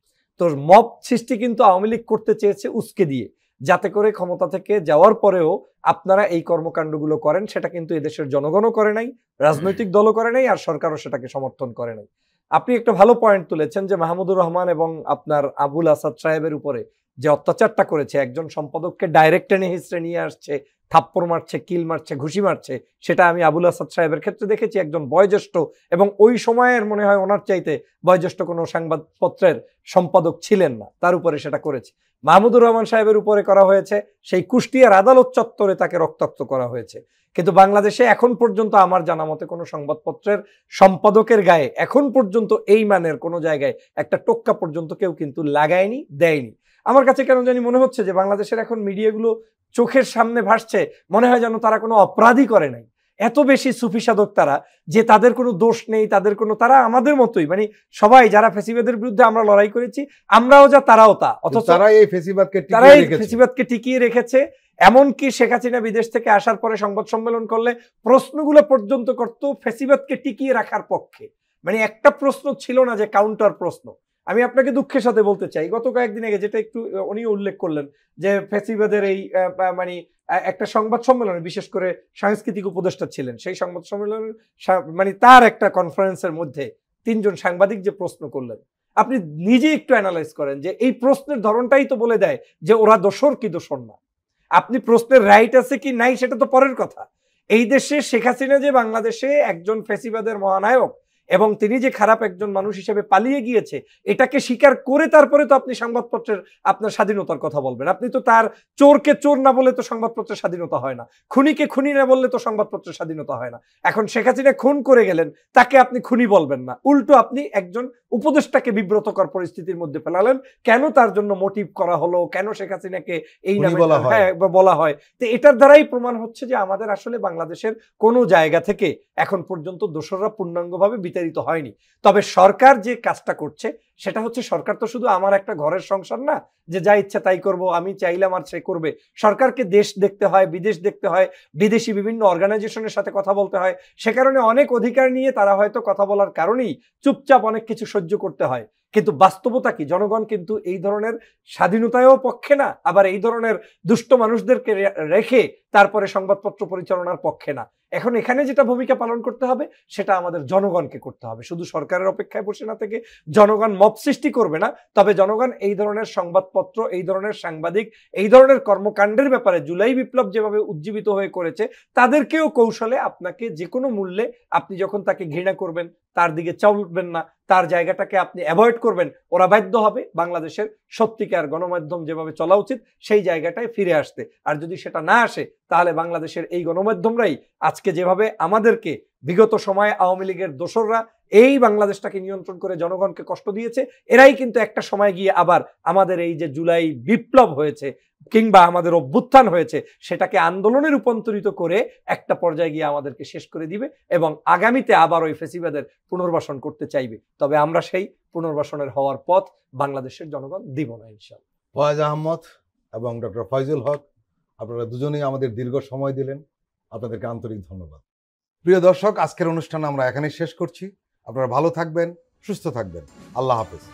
Speaker 3: তো মব সৃষ্টি কিন্তু আওয়ামী লীগ করতে চেয়েছে উস্কে দিয়ে, যাতে করে ক্ষমতা থেকে যাওয়ার পরেও আপনারা এই কর্মকাণ্ডগুলো করেন। সেটা কিন্তু এদেশের জনগণও করে নাই, রাজনৈতিক দলও করে নাই, আর সরকারও সেটাকে সমর্থন করে নাই। আপনি একটা ভালো পয়েন্ট তুলেছেন যে মাহমুদুর রহমান এবং আপনার আবুল আসাদ সাহেবের উপরে যে অত্যাচারটা করেছে, একজন সম্পাদককে ডাইরেক্ট টেনে হিস্ট্রে নিয়ে আসছে, থাপ্পড় মারছে, কিল মারছে, ঘুষি মারছে, সেটা আমি আবুল আসাদ সাহেবের ক্ষেত্রে দেখেছি। একজন বয়োজ্যেষ্ঠ এবং ওই সময়ের মনে হয় ওনার চাইতে বয়োজ্যেষ্ঠ কোনো সংবাদপত্রের সম্পাদক ছিলেন না, তার উপরে সেটা করেছে। মাহমুদুর রহমান সাহেবের উপরে করা হয়েছে, সেই কুষ্টিয়ার আদালত চত্বরে তাকে রক্তাক্ত করা হয়েছে। কিন্তু বাংলাদেশে এখন পর্যন্ত আমার জানা মতে কোনো সংবাদপত্রের সম্পাদকের গায়ে এখন পর্যন্ত এই মানের কোনো জায়গায় একটা টোক্কা পর্যন্ত কেউ কিন্তু লাগায়নি, দেয়নি। আমার কাছে কেন জানি মনে হচ্ছে যে বাংলাদেশের এখন মিডিয়াগুলো চোখের সামনে ভাসছে, মনে হয় যেন তারা কোনো অপরাধী করে নাই। এত বেশি সুফি সাধক তারা যে তাদের কোনো দোষ নেই, তাদের কোনো, তারা আমাদের মতোই, মানে সবাই যারা ফেসিবাদের বিরুদ্ধে আমরা লড়াই করেছি, আমরাও যা তারাও তা, অথচ তারা এই ফেসিবাদকে টিকিয়ে রেখেছে। এমনকি শেখ হাসিনা বিদেশ থেকে আসার পরে সংবাদ সম্মেলন করলে প্রশ্নগুলো পর্যন্ত করতো ফেসিবাদকে টিকিয়ে রাখার পক্ষে। মানে একটা প্রশ্ন ছিল না যে কাউন্টার প্রশ্ন। আমি আপনাকে দুঃখের সাথে বলতে চাই, গত কয়েকদিন আগে যেটা একটু উনিও উল্লেখ করলেন যে ফেসিবাদের এই মানে একটা সংবাদ সম্মেলনে, বিশেষ করে সাংস্কৃতিক উপদেষ্টা ছিলেন, সেই সংবাদ সম্মেলনের মানে তার একটা কনফারেন্সের মধ্যে 3 জন সাংবাদিক যে প্রশ্ন করলেন, আপনি নিজে একটু অ্যানালাইজ করেন যে এই প্রশ্নের ধরনটাই তো বলে দেয় যে ওরা দোষর কি দোষর না। আপনি প্রশ্নের রাইট আছে কি নাই সেটা তো পরের কথা। এই দেশে শেখ হাসিনা যে বাংলাদেশে একজন ফেসিবাদের মহানায়ক এবং তিনি যে খারাপ একজন মানুষ হিসেবে পালিয়ে গিয়েছে, এটাকে স্বীকার করে তারপরে তো আপনি সংবাদপত্রের আপনার স্বাধীনতার কথা বলবেন। আপনি তো তার চোরকে চোর না বলে তো সংবাদপত্রের স্বাধীনতা হয় না, খুনিকে খুনি না বললে তো সংবাদপত্রের স্বাধীনতা হয় না। এখন শেখ হাসিনা খুন করে গেলেন, তাকে আপনি খুনি বলবেন না, উল্টো আপনি একজন উপদেষ্টাকে বিব্রতকর পরিস্থিতির মধ্যে ফেলালেন। কেন তার জন্য মোটিভ করা হলো, কেন শেখ হাসিনাকে এই নামে বলা হয়? তো এটার দ্বারাই প্রমাণ হচ্ছে যে আমাদের আসলে বাংলাদেশের কোনো জায়গা থেকে এখন পর্যন্ত দোসররা পূর্ণাঙ্গভাবে বিতাড়িত হয়নি। তবে সরকার যে কাজটা করছে সেটা হচ্ছে, সরকার তো শুধু আমার একটা ঘরের সংসার না যে যা ইচ্ছা তাই করব, আমি চাইলাম আর সে করবে। সরকারকে দেশ দেখতে হয়, বিদেশ দেখতে হয়, বিদেশি বিভিন্ন অর্গানাইজেশনের সাথে কথা বলতে হয়। সে কারণে অনেক অধিকার নিয়ে তারা হয়তো কথা বলার কারণেই চুপচাপ অনেক কিছু সহ্য করতে হয়। কিন্তু বাস্তবতা কি? জনগণ কিন্তু এই ধরনের স্বাধীনতায়ও পক্ষে না, আবার এই ধরনের দুষ্ট মানুষদেরকে রেখে তারপরে সংবাদপত্র পরিচালনার পক্ষে না। এখন এখানে যেটা ভূমিকা পালন করতে হবে সেটা আমাদের জনগণকে করতে হবে। শুধু সরকারের অপেক্ষায় বসে না থেকে জনগণ মব সৃষ্টি করবে না, তবে জনগণ এই ধরনের সংবাদপত্র, এই ধরনের সাংবাদিক, এই ধরনের কর্মকাণ্ডের ব্যাপারে জুলাই বিপ্লব যেভাবে উজ্জীবিত হয়ে করেছে, তাদেরকেও কৌশলে আপনাকে যে কোনো মূল্যে, আপনি যখন তাকে ঘৃণা করবেন, তার দিকে চলবেন না, তার জায়গাটাকে আপনি অ্যাভয়েড করবেন, ওরা বাধ্য হবে বাংলাদেশের সত্যিকার গণমাধ্যম যেভাবে চলা উচিত সেই জায়গাটায় ফিরে আসতে। আর যদি সেটা না আসে, তাহলে বাংলাদেশের এই গণমাধ্যমরাই আজকে যেভাবে আমাদেরকে বিগত সময়ে আওয়ামী লীগের দোসররা এই বাংলাদেশটাকে নিয়ন্ত্রণ করে জনগণকে কষ্ট দিয়েছে, এরাই কিন্তু একটা সময় গিয়ে আবার আমাদের এই যে জুলাই বিপ্লব হয়েছে কিংবা আমাদের অভ্যুত্থান হয়েছে সেটাকে আন্দোলনে রূপান্তরিত করে একটা পর্যায়ে গিয়ে আমাদেরকে শেষ করে দিবে এবং আগামীতে আবার ওই ফেসিবাদের পুনর্বাসন করতে চাইবে। তবে আমরা সেই পুনর্বাসনের হওয়ার পথ বাংলাদেশের জনগণ দিব না ইনশাআল্লাহ।
Speaker 1: ফয়েজ আহমদ এবং ডক্টর ফয়জুল হক, আপনারা দুজনেই আমাদের দীর্ঘ সময় দিলেন, আপনাদেরকে আন্তরিক ধন্যবাদ। প্রিয় দর্শক, আজকের অনুষ্ঠান আমরা এখানেই শেষ করছি। আপনারা ভালো থাকবেন, সুস্থ থাকবেন। আল্লাহ হাফেজ।